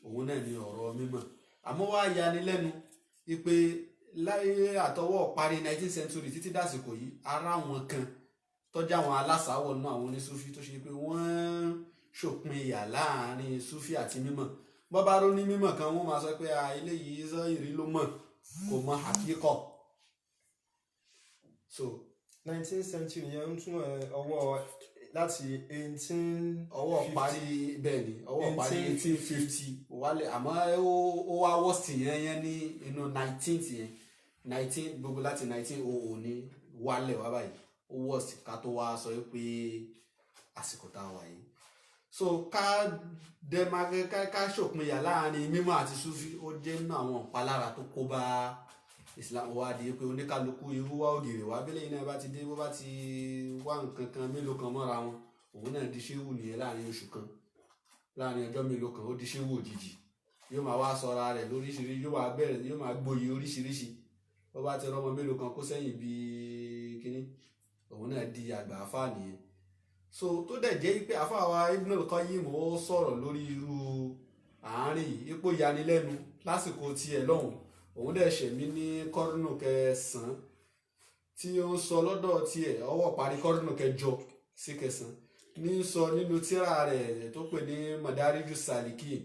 Speaker 2: òun náà ni ọ̀rọ̀ mímọ̀. Àmọ́ wá yani lẹ́nu wípé láyé àtọwọ́ parí 19th century títí dàsìkò yìí ara wọn kan tọ́jú àwọn alásáwọ̀ náà àwọn onísúfí tó ṣe pé wọ́n ṣòpin ìyà láàrin súfí àti mímọ̀. Bọ́ bá rò ní mímọ̀ kan wọ́n máa sọ pé eléyìí sọ ìrí ló mọ̀ kò mọ àkíkọ̀. So
Speaker 1: 19th century yẹn ń túmọ̀ ọwọ́ láti 18
Speaker 2: ọwọ́ parí bẹ́ẹ̀ ni ọwọ́ parí 1850 wálẹ̀ àmọ́ ó wá worst yẹn ní inú 19th yẹn 19 gbogbo láti 1900 ní wálẹ̀ wá báyìí ó worst ká tó wá sọ pé àsìkò tá a wà yìí. So ká ṣòpinya láàrin mímọ̀ àti súfí ó jẹ́ nínú àwọn ìpalára tó kó bá Islam wá di pé oníkálukú irú wá ògèrè wá bẹ́lẹ̀ iná bá ti dé bó bá ti wá nǹkan kan mélòó kan mọ́ra wọn òun náà di ṣéwù nìyẹn láàrin oṣù kan láàrin ọjọ́ mélòó kan ó di ṣéwù òjijì yóò máa wá sọra rẹ̀ lóríṣiríṣi yóò máa gboyè oríṣiríṣi bó bá ti rọmọ mélòó kan kó sẹ́yìn bíi kínní òun náà di àgbà àfà nìyẹn. So tó dẹ̀ jẹ́ pé àfà wa Ibn al-Qayyim ó sọ̀rọ̀ lórí irú àárín yìí ipò yanilẹ́nu lásìkò tiẹ̀ lọ́hùn òun dẹ̀ ṣẹ̀mí ní kọ́rùnù 9 tí ó ń sọ lọ́dọ̀ tiẹ̀ ọwọ́ parí kọ́rùnù 8 sí 9 ní sọ nínú tírà rẹ̀ tó pè ní Madariju Salikin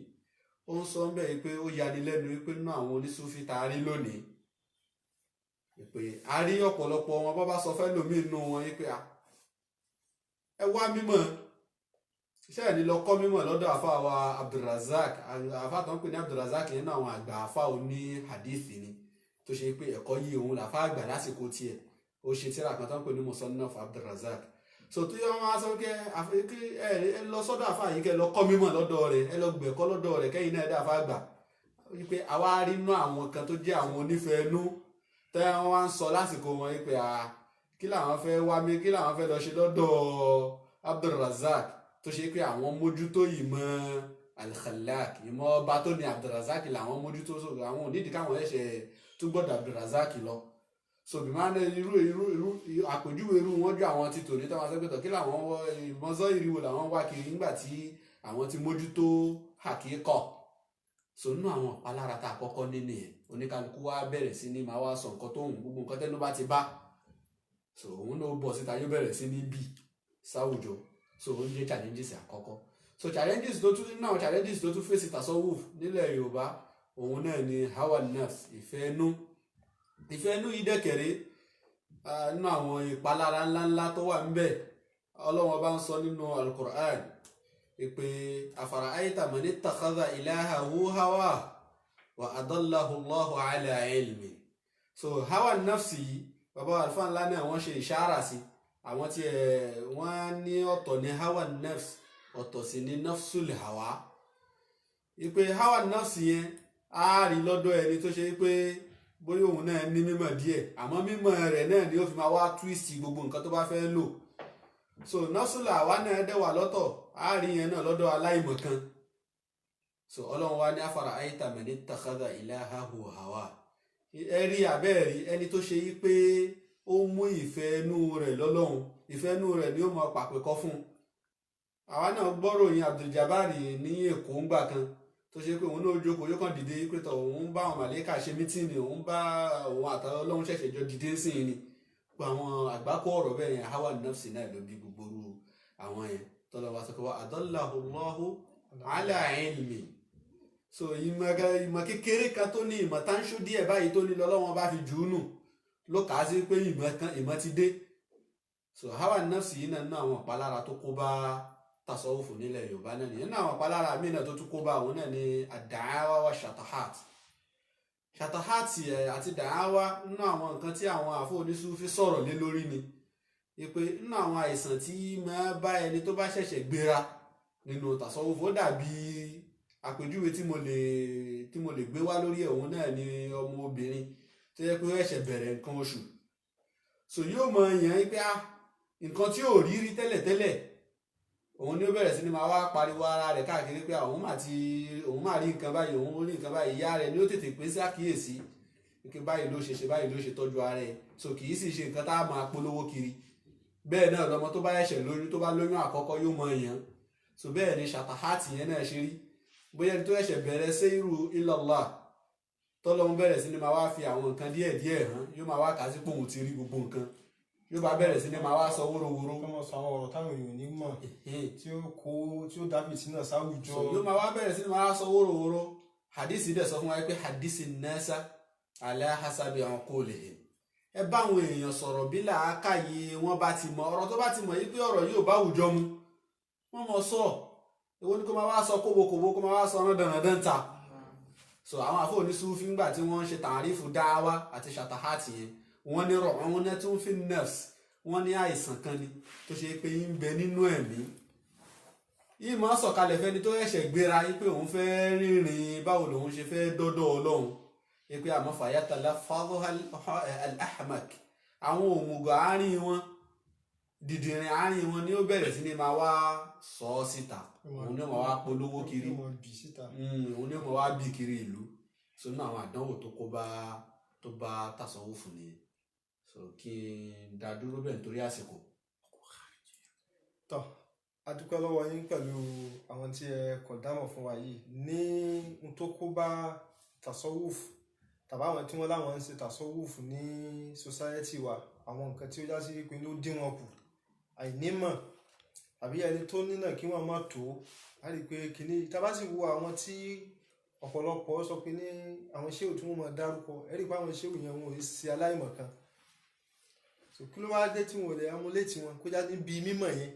Speaker 2: ó ń sọ bẹ́ẹ̀ pé ó yanilẹ́nu pé nínú àwọn onísúfí tá a rí lónìí pé a rí ọ̀pọ̀lọpọ̀ wọn bọ́ bá sọ fẹ́ lómi inú wọn pé ẹ wá mímọ̀ iṣẹ́ ẹ̀ ní lọ kọ́ mímọ̀ lọ́dọ̀ àfa wa Abdulrazak àfa tó ń pè ní Abdulrazak yẹn náà àwọn àgbà àfa òní hadithi ni tó ṣe pé ẹ̀kọ́ yìí òun làfa àgbà lásìkò tiẹ̀ ó ṣe tíra kan tó ń pè ní Musannaf Abdulrazak. So tó yẹ wọn á sọ pé ẹ lọ sọ́dọ̀ àfa yìí kẹ́ lọ kọ́ mímọ̀ lọ́dọ̀ rẹ̀ ẹ lọ gbẹ̀kọ́ lọ́dọ̀ rẹ̀ kẹ́yìn náà dá àfa àgbà wípé àwa rí inú àwọn kan tó jẹ́ àwọn onífẹ̀ẹ́nú tẹ́ wọ́n wá ń sọ lásìkò wọn wípé kí làwọn fẹ́ wá mi kí làwọn fẹ́ lọ ṣe lọ́dọ̀ Abdulrazak tó ṣe pé àwọn mójútó ìmọ̀ al-Khallaq ìmọ̀ ọba tó ní Abdulrazak làwọn mójútó sókè àwọn onídìí káwọn ẹ̀ṣẹ̀ tó gbọ́dọ̀ Abdulrazak lọ. So bí máa ń irú àpèjúwe irú wọn jọ àwọn ti tòní táwọn sẹ́gbẹ̀tọ̀ kí làwọn ìmọ̀sọ́ ìrìwò làwọn wá kiri nígbà tí àwọn ti mójútó hakíkọ̀. So nínú àwọn ìpalára tá a kọ́kọ́ ní nìyẹn oníkálukú wá bẹ̀rẹ̀ sí ní máa wá sọ nǹkan tó hùn gbogbo nǹkan tẹ́nu bá ti bá so òun ló bọ̀ síta yóò bẹ̀rẹ̀ sí ní bì sáwùjọ. So ó ń jẹ́ challenges àkọ́kọ́. So challenges tó tún fèsì tasawuf nílẹ̀ Yorùbá òun náà ni hawa nafs ìfẹ́ inú yìí dẹ̀kẹ̀rẹ́ nínú àwọn ìpalára ńláńlá tó wà ńbẹ̀ Ọlọ́run bá ń sọ nínú Al-Qur'an pé afara'ayta man ittakhadha ilahahu hawa wa adallahu Allahu ala ilmi. So hawa nafs yìí bàbá alfa ńlá náà wọ́n ṣe ìṣára sí àwọn tí wọ́n ní ọ̀tọ̀ ní hawa nafs ọ̀tọ̀ sí ní nafsul hawa ìpè hawa nafs yẹn á rí lọ́dọ̀ ẹni tó ṣe pé bóyá òun náà ní mímọ̀ díẹ̀ àmọ́ mímọ̀ rẹ̀ náà ni ó fi máa wá twist gbogbo nǹkan tó bá fẹ́ lò. So nafsul hawa náà dẹ̀ wà lọ́tọ̀ á rí yẹn náà lọ́dọ̀ aláìmọ̀ kan. So Ọlọ́run wá ní afara'ayta man ittakhadha ilahahu hawa ẹ rí abẹ́ẹ̀rí ẹni tó ṣe yí pé ó mú ìfẹ́ inú rẹ̀ lọ́lọ́run, ìfẹ́ inú rẹ̀ ni ó mọ pàpẹ́kọ́ fún un. àwa náà gbọ́rọ̀ yín Abdul Jabbar ní Èkó ńgbà kan tó ṣe pé òun náà jókòó yóò kàn dìde pé tọ̀ òun bá àwọn màlẹ́kà ṣe mítìnì, òun bá òun àtàwọn ọlọ́run ṣẹ̀ṣẹ̀ jọ dìde sí i ni. gbogbo àwọn àgbákò ọ̀rọ̀ bẹ́ẹ̀ yẹn hawa nafsi náà ló bí gbogbo orú àwọn yẹn tọ́lọ́ wa sọ pé adallahu Allahu ala ilmi. so ìmọ̀ kékeré kan tó ní ìmọ̀ tánṣó díẹ̀ báyìí tó ní lọ́lọ́wọ́n bá fi jù ú nù ló kà á sí pé ìmọ̀ ti dé. so hawa nafsi yìí náà ní àwọn ìpalára tó kó bá tasawufu nílẹ̀ Yorùbá náà nìyẹn. náà àwọn ìpalára míì náà tó tún kó bá àwọn náà ní ad-da'awa wa shatahat àti da'awa nínú àwọn nǹkan tí àwọn àfọ onísúfí sọ̀rọ̀ lé lórí ni pé nínú àwọn àìsàn tí máa bá ẹni tó bá ṣẹ̀ṣẹ̀ gbéra nínú tasawufu ó dàbí àpèjúwe tí mo lè gbé wá lórí ẹ̀wọ̀n náà ni ọmọ obìnrin tó yẹ pé ó ẹ̀ṣẹ̀ bẹ̀rẹ̀ nǹkan oṣù. so yóò mọ èèyàn pé nǹkan tí ò rí tẹ́lẹ̀tẹ́lẹ̀ òun ni ó bẹ̀rẹ̀ sí ni máa wá pariwo ara rẹ̀ káàkiri pé òun máa rí nǹkan báyìí, òun rí nǹkan báyìí. ìyá rẹ̀ ni ó tètè pé sí àkíyèsí pé báyìí ló ṣe báyìí ló ṣe tọ́jú ara ẹ̀. so kì í sì ṣe nǹkan tá a máa polówó kiri. bẹ́ẹ̀ náà lọmọ tó bá ẹ̀ṣẹ̀ lóyún tó bá lóyún àkọ́kọ́ yóò mọ èèyàn. so bẹ́ẹ̀ ni ṣàtàhátì yẹn náà ṣe rí. bóyá ẹni tó ẹ̀ṣẹ̀ bẹ̀rẹ̀ sayru ilallah tọ́lọ́run bẹ̀rẹ̀ sí ni máa wá fi àwọn nǹkan díẹ̀ hàn, yóò máa wá kà sí pòun ti rí gbogbo nǹkan, yóò bá bẹ̀rẹ̀ sí ni máa wá sọ wórówóró.
Speaker 1: kí wọ́n sọ àwọn ọ̀rọ̀ táwọn èèyàn ní mọ̀ tí ó dábì tí náà sáwùjọ.
Speaker 2: yóò máa wá bẹ̀rẹ̀ sí ni máa wá sọ wórówóró. hadisi dẹ̀ sọ fún wa pé hadisi nasa ala hasabi uqulihim. ẹ bá àwọn èèyàn sọ̀rọ̀ bí làákàyè wọn bá ti mọ ọ̀rọ̀ tó bá ti mọ̀ yí pé ọ̀rọ̀ yóò bá àwùjọ mu wọ́n mọ̀ sọ. èwo ni kó máa wá sọ kóbokòbo kó máa wá sọ ọ̀nà dandan ta. so àwọn àfọ onísúfí ńgbà tí wọ́n ń ṣe tàrífù dáwà àti ṣàtàhátì yẹn wọ́n ní ru'unatun fi nafs, wọ́n ní àìsàn kan ni tó ṣe pé ń bẹ nínú ẹ̀mí. yìí máa sọ̀kalẹ̀ fẹ́ni tó ẹ̀ṣẹ̀ gbéra yí pé òun fẹ́ rìnrìn báwo lòun ṣe fẹ́ dọ́dọ̀ Ọlọ́run yí pé àmọ́ fayatallaffadhu al-ahmak. àwọn òmùgọ̀ àárín wọn dìdìrín àárín wọn ni ó bẹ̀rẹ̀ sí ni máa wá sọ ọ́ síta, òun ni ó máa wá polówó kiri, òun ni ó máa wá bì kiri ìlú. so nínú àwọn àdánwò tó bá tasawufu nìyẹn. so kí n dá dúró bẹ́ẹ̀ nítorí àsìkò.
Speaker 1: tọ́ a dúpẹ́ lọ́wọ́ yín pẹ̀lú àwọn tí ẹ kọ̀ dámọ̀ fún wa yìí ní n tó kó bá tasawufu tàbí àwọn tí wọ́n láwọn ń ṣe tasawufu ní society wa, àwọn nǹkan tí ó já sí pé ló dín wọn kù, àìnímọ̀ àbí ẹni tó nínà kí wọ́n má tó. a rí i pé kìíní tá bá sì wo àwọn tí ọ̀pọ̀lọpọ̀ sọ pé ní àwọn ṣéwù tí wọ́n máa dárúkọ, ẹ rí i pé àwọn ṣéwù yẹn wọn ò ṣe aláìmọ̀ kan. so kí ló wá dé tí wọn ò lè amúlétì wọn kó já níbi mímọ̀ yẹn.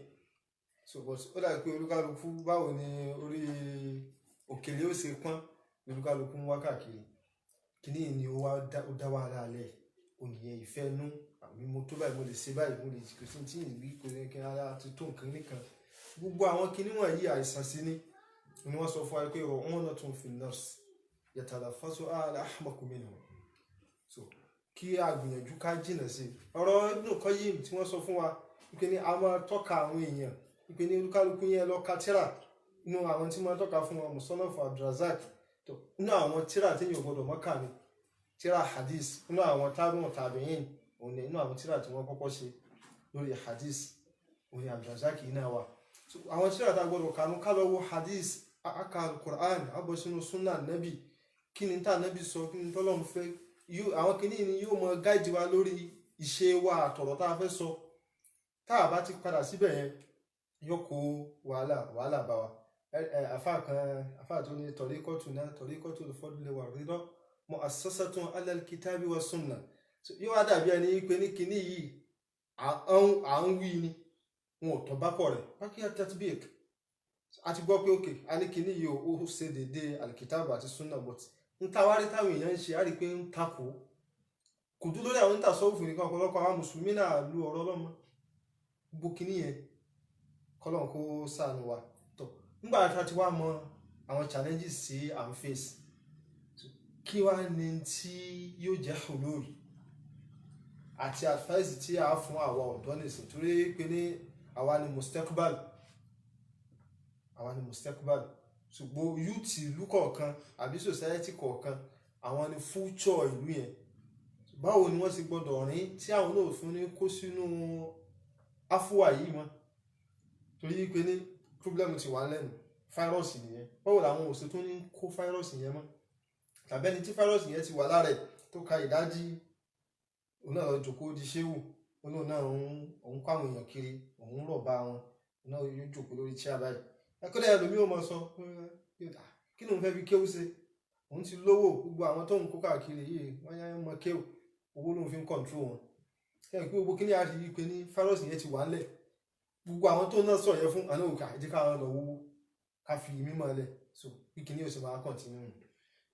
Speaker 1: so ó dàbí pé olúkálukú báwo ni orí òkèlè ó ṣe pọ́n olúkálukú ń wá káàkiri. kìíní ni ó dá wàhálà alẹ́ ònìyẹn ìfẹ́ nú àmì mo tó báyìí mo lè ṣe báyìí mo lè kò sí tí ìrí kò ní kí ara ti tó nǹkan nìkan. gbogbo àwọn kìíní wọ̀nyí àìsàn sí ni wọ́n sọ fún wa pé wọ́n náà tún fi nọ́ọ̀sì yatalaffazu al-ahmaku minhum. so kí a gbìyànjú ká jìnà sí ọ̀rọ̀ Ibn Qayyim tí wọ́n sọ fún wa pé ní a máa tọ́ka àwọn èèyàn pé ní olúkálukú yẹn lọ ka tírà inú àwọn tí wọ́n tọ́ka fún wa Musannaf Abdurrazzaq tó inú àwọn tírà tí yóò gbọdọ̀ mọ́kà ni tírà hadith, inú àwọn tabi'in òun ni inú àwọn tírà tí wọ́n kọ́kọ́ ṣe lórí hadith òun ni Abdurrazzaq yìí náà wà. so àwọn tírà tá a gbọdọ̀ kanú ká lọ wo hadith aka al-Qur'an abọ́ sínú sunna nabi kí ni tá nabi sọ kí ni tọ́lọ́run fẹ́ àwọn kìíní ni yóò mọ gáìdì wa lórí ìṣe wa àtọ̀rọ̀ tá a fẹ́ sọ. tá a bá ti padà síbẹ̀ yẹn yóò kó wàhálà bá wa. àfáà tó ní tariqatul fadli wa ridha mu'assasatun ala al-kitabi wa sunnah. yóò wá dàbí ẹni pé ní kìíní yìí à ń wí ni wọn ò tọ́ bá pọ̀ rẹ̀ bákíyà tatbiq. a ti gbọ́ pé òkè a ní kìíní yìí ó ṣe dédé al-kitab àti sunnah but ń tawárí táwọn èèyàn ń ṣe á rí i pé ń takò kò dúró lórí àwọn tasawufu nìkan. ọ̀pọ̀lọpọ̀ àwọn mùsùlùmí náà lu ọ̀rọ̀ ọlọ́mọ gbogbo kìíní yẹn kọ́lọ́n kó ṣàánú wa. tó nígbà tá a ti wá mọ àwọn challenges tí à ń face kí wá ní tí yóò jẹ́ hulul àti advice tí a fún àwa ọ̀dọ́ nìsín torí pé ní àwa ni mustaqbal ṣùgbọ́n youth ìlú kọ̀ọ̀kan àbí society kọ̀ọ̀kan àwọn ni future ìlú yẹn báwo ni wọ́n ti gbọ́dọ̀ rìn tí àwọn náà fún ní kó sínú áfúwà yìí mọ́, torí pé ní pírọ́blẹ́mù ti wà lẹ́nu fáírọ́ọ̀sì nìyẹn. Báwo làwọn òsè tó ní kó fáírọ́ọ̀sì yẹn mọ́, tàbí ẹni tí fáírọ́ọ̀sì yẹn ti wà lára ẹ̀ tó ka ìdájí òun náà lọ jòkó di ṣéwù, òun náà òun kó àwọn èèyàn kiri, òun rọ̀ bá wọn, òun náà yóò jòkó lórí chair báyìí. Ẹ̀kọ́dẹ̀ ẹlòmíì ò mọ̀ sọ kí ló ń fẹ́ fi kéwù ṣe, òun ti lówó, gbogbo àwọn tó ń kó káàkiri yìí wọ́n yá mọ kéwù, owó ló ń fi ń kọ̀ǹtró wọn. Ṣé ẹ̀ pé gbogbo kíní àti yìí pé ní fáírọ́ọ̀sì yẹn ti wà ńlẹ̀, gbogbo àwọn tó náà sọ yẹn fún àná òkà ẹ̀jẹ̀ káwọn lọ wówó ká fi mímọ́ lẹ̀, so bí kíní ò sì máa kọ̀ǹtínú.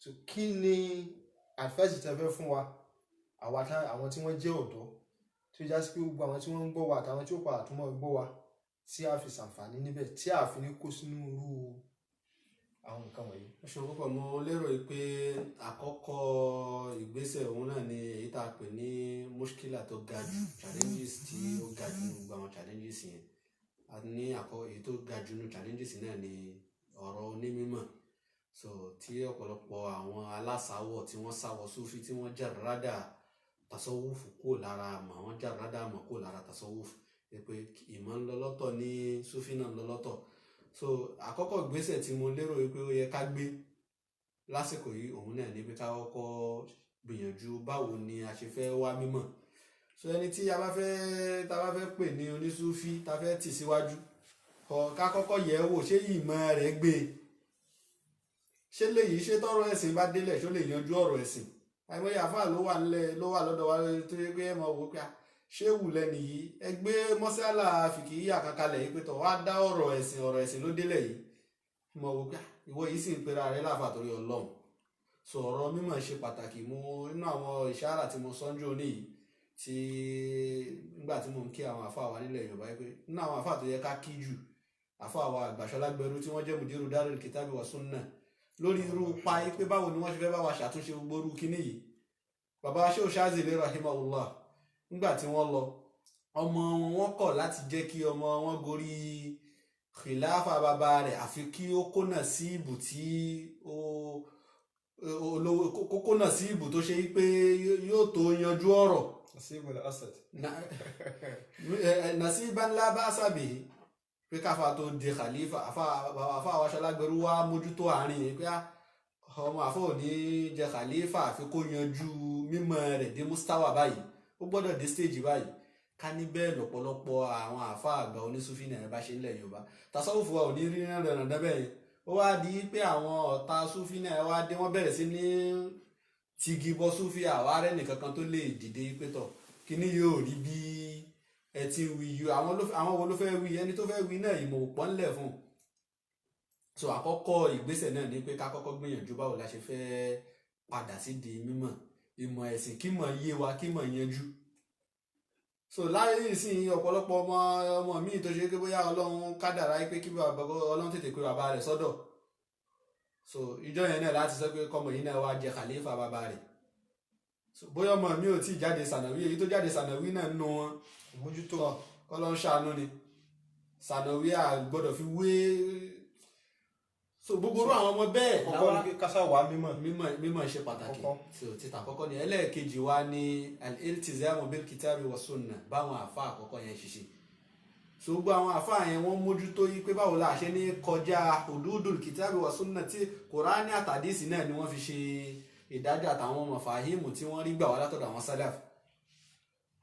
Speaker 1: So kí ni advice tẹ́ fẹ́ fún wa àwọn tí wọ́n jẹ́ ọ̀dọ́, tó já sí pé gbogbo àwọn tí wọ́n ń gbọ́ wa àtàwọn tí ó padà tún mọ́ gbọ́ wa, tí a fi ṣàǹfààní níbẹ̀, tí a fi ní kó sínú irú àwọn nǹkan wọ̀nyí.
Speaker 2: Ó ṣe púpọ̀. Mo lérò pé àkọ́kọ́ ìgbésẹ̀ òun náà ni èyí tá a pè ní mushkila tó ga jù, challenges tí ó ga jù nínú gbogbo àwọn challenges yẹn. A ní èyí tó ga jù nínú challenges náà ni ọ̀rọ̀ onímímọ̀. So tí ọ̀pọ̀lọpọ̀ àwọn alásáwọ̀ tí wọ́n sáwọ̀ súfì tí wọ́n jàrádà tasawufu kúrò lára àmọ́, wọ́n jàrádà àmọ́ kúrò lára tasawufu, pé ìmọ̀ ń lọ lọ́tọ̀ ní súfì náà ń lọ lọ́tọ̀. So àkọ́kọ́ ìgbésẹ̀ tí mo lérò pé ó yẹ ká gbé lásìkò yìí òun náà ní pé ká kọ́kọ́ gbìyànjú báwo ni a ṣe fẹ́ wá mímọ̀. So ẹni tí tá bá fẹ́ pè ní onísúfì tá fẹ́ tì síwájú, ká kọ́kọ́ yẹ̀ wò ṣé ìmọ̀ rẹ̀ gbé, ṣé léyìí, ṣé tọ́rọ̀ ẹ̀sìn bá délẹ̀ ṣó lè yanjú ọ̀rọ̀ ẹ̀sìn. àìmọye àfáà ló wà lọ́dọ̀ wa tó yẹ pé ẹ mọ̀ wò pé ṣé wùlẹ̀ nìyí, ẹ gbé mọ́sálà fìkìyà kankalẹ̀ yìí pé tọ̀ wá dá ọ̀rọ̀ ẹ̀sìn ló délẹ̀ yìí, mọ̀ wò pé ìwọ yìí sì ń pera rẹ láàfà torí Ọlọ́run. So ọ̀rọ̀ mímọ̀ ṣe pàtàkì. Nínú àwọn ìṣáàrà tí mo sọ́njú òní yìí, tí nígbà tí mo ń kí àwọn àfáà wa nílẹ̀ Yorùbá pé nínú àwọn àfáà tó yẹ ká kí jù, àfáà wa Àgbàṣọlá Gbẹrú tí wọ́n jẹ́ mùdírù Darul Kitabi wa Sunnah, lórí irú pa pé báwo ni wọ́n ṣe fẹ́ bá wa ṣàtúnṣe gbogbo irú kíní yìí. Bàbá Shehu Shazili rahimahullah, nígbà tí wọ́n lọ, ọmọ wọn kọ̀ láti jẹ́ kí ọmọ wọn gorí khilafa bàbá rẹ̀, àfi kí ó kónà sí ìbù tí kókónà sí ìbù tó ṣe pé yóò tó yanjú ọ̀rọ̀. Nasiban la ba'sa bihi, pé káfa tó di khalifa. àfa àwọn aṣọlágbẹrú wa mójútó àárín yìí pé ọmọ àfọ ò ní jẹ khalifa àfi kó yanjú mímọ̀ rẹ̀ dé mustawa báyìí, ó gbọ́dọ̀ dé stage báyìí. Ká ní bẹ́ẹ̀ lọ́pọ̀lọpọ̀ àwọn àfa àgbà onísúfì náà bá ṣe nílẹ̀ Yorùbá, tasawufu wa ò ní rí rànràn bẹ́ẹ̀. Ó wá di pé àwọn ọ̀tá súfì náà wá dé, wọ́n bẹ̀rẹ̀ sí ní tigi bọ́ súfì, àwa rẹ̀ nìkan kan tó lè dìde pé tọ̀ kíní yóò rí bí ẹ ti wí yìí, àwọn wo ló fẹ́ wí, ẹni tó fẹ́ wí náà ìmọ̀ òpọ̀ ńlẹ̀ fún. So àkọ́kọ́ ìgbésẹ̀ náà ni pé ká kọ́kọ́ gbìyànjú báwo la ṣe fẹ́ padà sí di mímọ̀ ìmọ̀ ẹ̀sìn, kí mọ̀ yé wa, kí mọ̀ yanjú. So láyé ìsìn ọ̀pọ̀lọpọ̀ ọmọ míì tó ṣe pé bóyá Ọlọ́run kádàrá pé kí Ọlọ́run tètè pé bàbá rẹ̀ sọ́dọ̀. So ìjọ yẹn náà láti sọ pé kọ́mọ yìí náà wá jẹ khalifa bàbá rẹ̀. So bóyá ọmọ mi ò tí jáde sànàwí, èyí tó jáde sànàwí náà nù wọn mójútó Ọlọ́run ṣàánú ni. Sànàwí àgbọ́dọ̀ fi wé. So gbogbo àwọn ọmọ bẹ́ẹ̀
Speaker 1: láwa kásá wà
Speaker 2: mímọ̀ ṣe pàtàkì. So títà àkọ́kọ́ ni. Ẹlẹ́ẹ̀kejì wa ni al-iltizamu bil kitabi wa sunnah, báwọn àfa àkọ́kọ́ yẹn ṣiṣẹ́. So gbogbo àwọn àfa yẹn wọ́n mójútó yí pé báwo la ṣe ní kọjá hududul kitabi wa sunnah, tí Kùránì àtàdísì náà ni wọ́n fi ṣe ìdájọ́ àtàwọn mọ̀fàhímù tí wọ́n rí gbà wá látọ̀dọ̀ àwọn sálàf.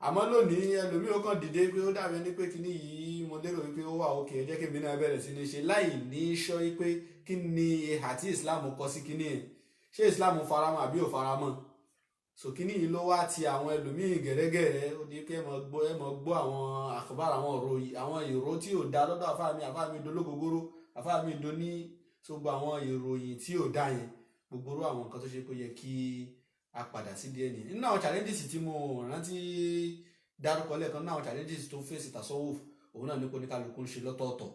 Speaker 2: Àmọ́ lónìí ẹlòmíì ó kàn dìde pé ó dàbí ní pé kíní yìí mo lérò wípé ó wà òkè, ẹ jẹ́ kí èmi náà bẹ̀rẹ̀ sí ní ṣe, láì ní sọ pé kí ni ìhà tí Islam kọ sí kíní ẹ̀, ṣé Islam faramọ́ àbí ò faramọ́. So kíní yìí ló wá ti àwọn ẹlòmíì gẹ̀rẹ́gẹ̀rẹ́, ó di pé ẹ mọ̀ gbọ́ àwọn àkọ́bára àwọn ìró tí ò dá lọ́dọ̀ àfáà mi dológogoro, àfáà mi do ní, so gbogbo àwọn ìròyìn tí ò dá yẹn, gbogbo àwọn nǹkan tó ṣe pé yẹ kí a padà sí díẹ̀ nìyẹn. Nínú àwọn challenges tí mo rántí dárúkọ lẹ́ẹ̀kan, nínú àwọn challenges tó fèsì tasawuf òun náà ní kó ní kálukú ń ṣe lọ́tọ̀ọ̀tọ̀.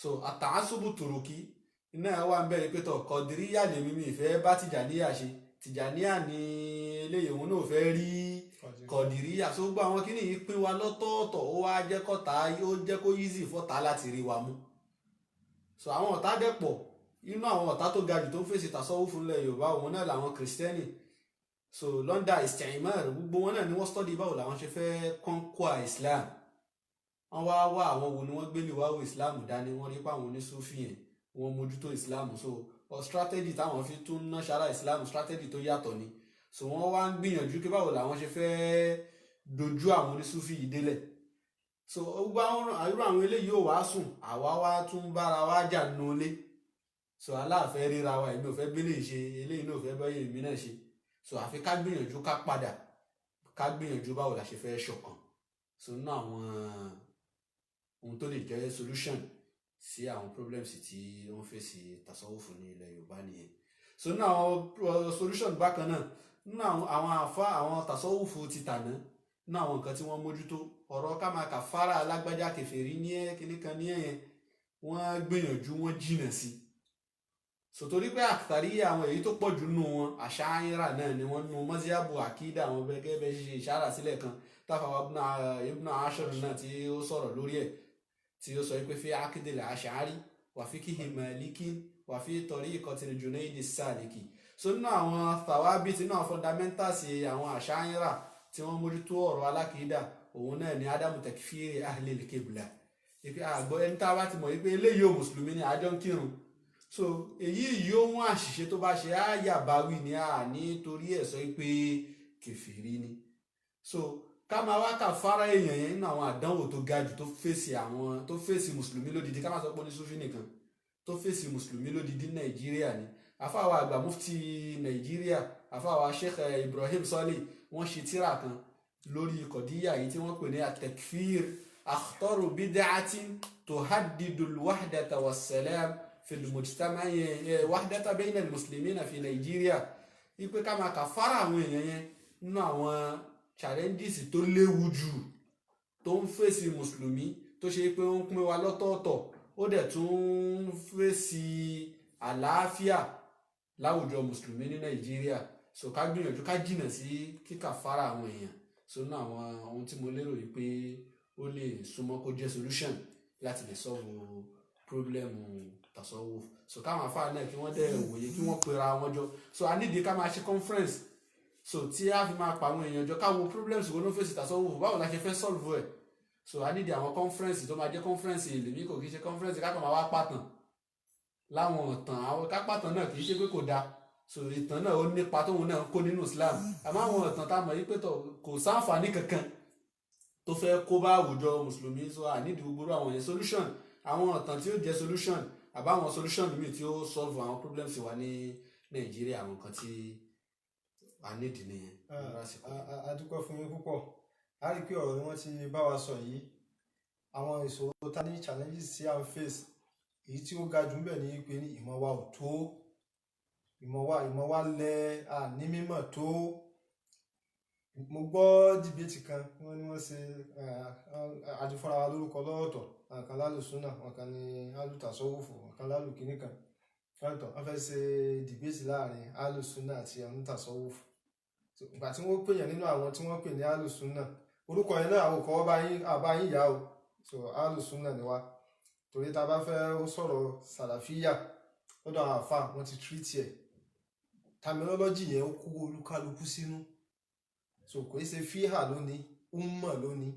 Speaker 2: So àtàásùbù tùrùkì iná ẹ̀ wà ń bẹ̀rẹ̀ pé tọ̀ kọ̀dìríyà lèmi mi ìfẹ́ bá tìjàníyà ṣe, tìjàníyà ní eléyìí òun náà fẹ́ rí kọ̀dìríyà. So gbogbo àwọn kíní yìí pín wa lọ́tọ̀ọ̀tọ̀, ó wá jẹ́ kọ́ta, ó jẹ́ kó easy fọ́ta láti rí wa mú. So àwọn ọ̀tá dẹ̀pọ̀. Inú àwọn ọ̀tá tó ga jù tó ń fèsì tasawufu ńlẹ̀ Yorùbá òun náà làwọn kìrìsìtẹ́nì. so London istimar gbogbo wọn náà ni wọ́n study báwo làwọn ṣe fẹ́ conquer Islam. Wọ́n wá àwọn wo ni wọ́n gbélé wá wo Islam dání, wọ́n rí pé àwọn onísúfì yẹn wọ́n mójútó Islam, so strategy táwọn fi tún ná ṣara Islam strategy tó yàtọ̀ ni. So wọ́n wá ń gbìyànjú kí báwo làwọn ṣe fẹ́ dojú àwọn onísúfì yìí délẹ̀. So gbogbo irú àwọn eléyìí ò wá sùn, àwa wá tún bára wá jà nulẹ̀. So aláàfẹ́ ríra wa, èmi ò fẹ́ gbélé ṣe, eléyìí náà ò fẹ́ báyìí èmi náà ṣe. So àfi ká gbìyànjú ká padà, ká gbìyànjú báwo la ṣe fẹ́ ṣọ̀kan. So nínú àwọn ohun tó lè jẹ́ solution sí àwọn problems tí wọ́n fèsì tasawufu ní ilẹ̀ Yorùbá nìyẹn. So nínú àwọn solution bákan náà, nínú àwọn àfa àwọn tasawufu ti tàná, nínú àwọn nǹkan tí wọ́n mójútó, ọ̀rọ̀ ká máa kàfàrà alágbájá kèfèrí ní kíníkan ní ẹ̀yẹn, wọ́n gbìyànjú wọ́n jìnà sí. So torí pé àkàtàrí àwọn èyí tó pọ̀ jù nù wọn àṣàyíra náà ni wọ́n nu mọ́síábù àkídà àwọn gẹ́gẹ́ bẹ́ẹ̀ ṣe ìṣàrà sílẹ̀ kan táfàwà Ibn Ashur náà tí ó sọ̀rọ̀ lórí ẹ̀, tí ó sọ pé fi akídìlẹ̀ àṣàárí wà fi kíhì Málíkì wà fi tariqatil Junayd as-Saliki. So nínú àwọn thawabi tí náà fundamentals àwọn àṣàyíra tí wọ́n mójútó ọ̀rọ̀ alákìídà, òun náà ni adamu takfiri ahlil qibla. Ipe àgbọ̀ ẹni tá a bá ti mọ̀ wípé eléyìí ò mùsùlùmí ni àjọ ń kírun, so èyí yóò mú àṣìṣe tó bá ṣe àyàbáwí ni a ní torí ẹ̀ sọ pé kèfèrí ni. So ká máa wá kàfàrà èèyàn yẹn nínú àwọn àdánwò tó ga jù tó fèsì mùsùlùmí lódìdí, ká má sọ pé ní Sufi nìkan, tó fèsì mùsùlùmí lódìdí Nàìjíríà ni. Àfáwà àgbà mufti Nàìjíríà, àfáwà Sheikh Ibrahim Salih, wọ́n ṣe tírà kan lórí kọ̀díyà yìí tí wọ́n pè ní at-takfir akhtaru bid'atin tuhaddidu al-wahdata was-salam fi al-mujtama' wahdata bayna al-muslimina fi Nàìjíríà. Ipe ká máa kàfàrà àwọn èèyàn yẹn nínú àwọn challenges tó léwu jù tó ń fèsì mùsùlùmí, tó ṣe pé ó ń pín wa lọ́tọ̀ọ̀tọ̀, ó dẹ̀ tún ń fèsì àlàáfíà láwùjọ mùsùlùmí ní Nàìjíríà. So ká gbìyànjú ká jìnà sí kíkàfàrà àwọn èèyàn. So nínú àwọn ohun tí mo lérò yìí pé ó lè súnmọ́ kó jẹ́ solution láti lè solve problem tasawuf. So káwọn afáà náà kí wọ́n dẹ̀ wòye, kí wọ́n pera wọn jọ. So a nídìí ká máa ṣe conference, so tí a fi máa pa àwọn èèyàn jọ káwọn problems wo ló fèsì tasawuf, báwo la ṣe fẹ́ solve ẹ̀. So a nídìí àwọn conference tó máa jẹ́ conference èlèmí, kò kí ṣe conference ká kàn máa wá pàtàn láwọn ọ̀tàn, àwọn ká pàtàn náà kì í ṣe pé kò dáa. So ìtàn náà ó nípa tóun náà kó nínú Islam, àmọ́ àwọn ọ̀tàn tá a mọ̀ yí pé kò sáǹfààní kankan tó fẹ́ kó bá àwùjọ mùsùlùmí. So a nídìí gbogbo àwọn yẹn solution, àwọn ọ̀tàn tí ó jẹ́ solution àbáwọn solution míì tí ó solve àwọn problems wa ní Nàìjíríà, àwọn nǹkan tí a nídìí nìyẹn.
Speaker 1: A dúpẹ́ fún yín púpọ̀. A rí i pé ọ̀rọ̀ ni wọ́n ti bá wa sọ yìí, àwọn ìṣòro tá ní challenges tí a ń face, èyí tí ó ga jù ń bẹ̀ ní pé ní ìmọ̀ wa ò tó, ìmọ̀ wa lẹ ní mímọ̀ tó. Mo gbọ́ debate kan wọ́n ní wọ́n ṣe àjùfọ́ra wa lórúkọ lọ́ọ̀tọ̀, àwọn kan lálùsúnà, àwọn kan ní alùtàsọ́wọ́fù, àwọn kan lálùkíní kan lọ́ọ̀tọ̀. Wọ́n fẹ́ ṣe debate láàrin alùsúnà àti alùtàsọ́wọ́fù. Ìgbà tí wọ́n pè yàn nínú àwọn tí wọ́n pè ní alùsúnà, orúkọ yẹn náà àwọn kan bá yín yá o. So alùsúnà ni wá, torí tá a bá fẹ́ sọ̀rọ̀ sàlàfíyà lọ́dọ̀ àwọn àfà, wọ́n ti treat ẹ̀, terminology yẹn ó kó olúkálukú sínú. So kò í ṣe fíhà lónìí, umma lónìí,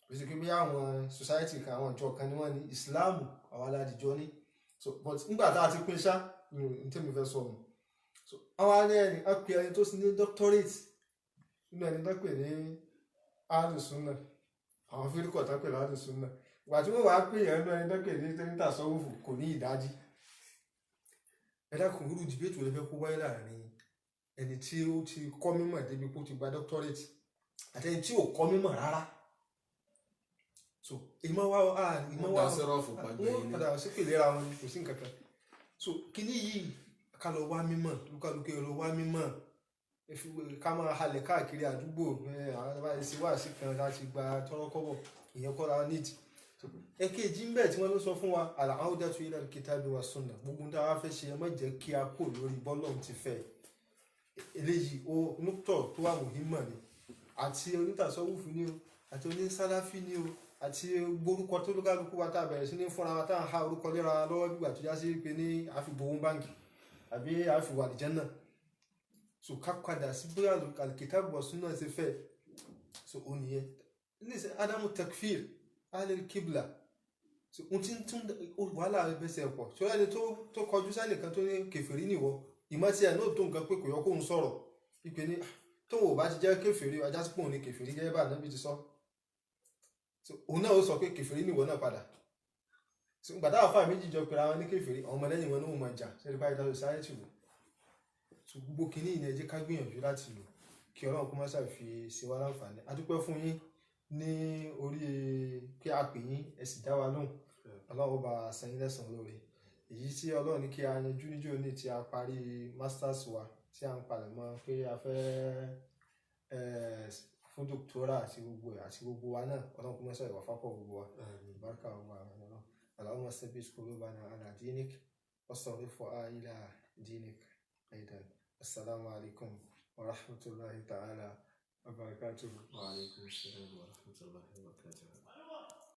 Speaker 1: kò sí pé bí àwọn society kan, àwọn ìjọ kan ní wọ́n ní Islam àwọn aládìjọ ní. So but nígbà tá a ti pín ṣá, ní tèmi fẹ́ sọ nù. So àwọn ẹni a pè ẹni tó sì ní doctorate nínú ẹni tó pè ní alùsúnà, àwọn fírikọ̀ tó pè ní alùsúnà. Ìgbà tí wọ́n wá pè ẹni tó pè ní tẹ́ńtà sọ́wọ́fù kò ní ìdájí. Ẹ dákun, irú debate wo lè fẹ́ kó wáyé láàrin ẹni tí ó ti kọ́ mímọ̀ débi pé ó ti gba doctorate àti ẹni tí ò kọ́ mímọ̀ rárá? So ìmọ̀ wa wọ́n padà sí pèlè ra wọn, kò sí nǹkan kan. So kíní yìí ká lọ wá mímọ̀, lúkàlùkù lọ wá mímọ̀, ká máa halẹ̀ káàkiri àdúgbò, àwọn ọba ẹ̀sìn wà sí kan láti gba tọ́rọ́kọ́bọ̀, ìyẹn kọ́ la need. Èkejì ń bẹ tí wọ́n ló sọ fún wa, al-audatu ila al-kitabi wa sunnah. Gbogbo ń dáwà fẹ́ ṣe, ẹ má jẹ́ kí a kó lórí bọ́lọ̀ ti fẹ́. Eléyìí ó núktọ̀ tó wà muhimma ni, àti onítàsọ́wùfù ni o, àti onísálàfí ni o, àti gbórúkọ tó lókàlùkù wa tá a bẹ̀rẹ̀ sí ní fúnra wa tá à ń ha orúkọ léra lọ́wọ́ gbígbà tó já sí pé ní àfìgbòhun báńkì àbí àfìwà àlìjánnà. so ká padà sí bí al-kitab wa sunnah ṣe fẹ́ so ó nìyẹn níṣẹ́ adamu takfir alẹ́ kíbla so ohun tí ń tún wàhálà rẹ bẹ́sẹ̀ pọ̀ ṣọlá ẹni tó kọjú sálẹ̀ kan tó ní kèfèrí nìwọ ìmọ̀ tí ẹ̀ náà tó nǹkan pé kò yọ kó ń sọ̀rọ̀ ìpè ní tóun ò bá ti jẹ́ kèfèrí ajá sí pé òun ní kèfèrí gẹ́gẹ́ bá ànábì ti sọ òun náà ó sọ pé kèfèrí nìwọ náà padà so ìgbà táwọn afáà méjì jọ pera wọn ní kèfèrí àwọn ọmọlẹ́yìn wọn náà mọ̀ jà ṣẹ́ni báyìí dáhùn sáyẹ́tì wò so gbogbo kìíní ìyẹn jẹ́ ká gbìyànjú láti lò kí ọlọ́run kó má ṣàfi ṣe wá láǹfààní a dúpẹ́ fún yín ní orí pé a pè yín ẹ sì dá wa lóhùn ọlọ́run bá a san yín lẹ́san lóore èyí tí ọlọ́run ní kí a yanjú níjó ní tí a parí masters wa tí a ń palẹ̀ mọ́ pé a fẹ́ fún doctora àti gbogbo wa náà ọlọ́run kó má ṣàfi wà fápọ̀ gbogbo wa ìbáraka wa ọlọ́run اللهم ثبت قلوبنا على دينك واصرفها إلى دينك أيضا السلام عليكم ورحمة الله تعالى وبركاته.
Speaker 2: وعليكم السلام ورحمة الله وبركاته.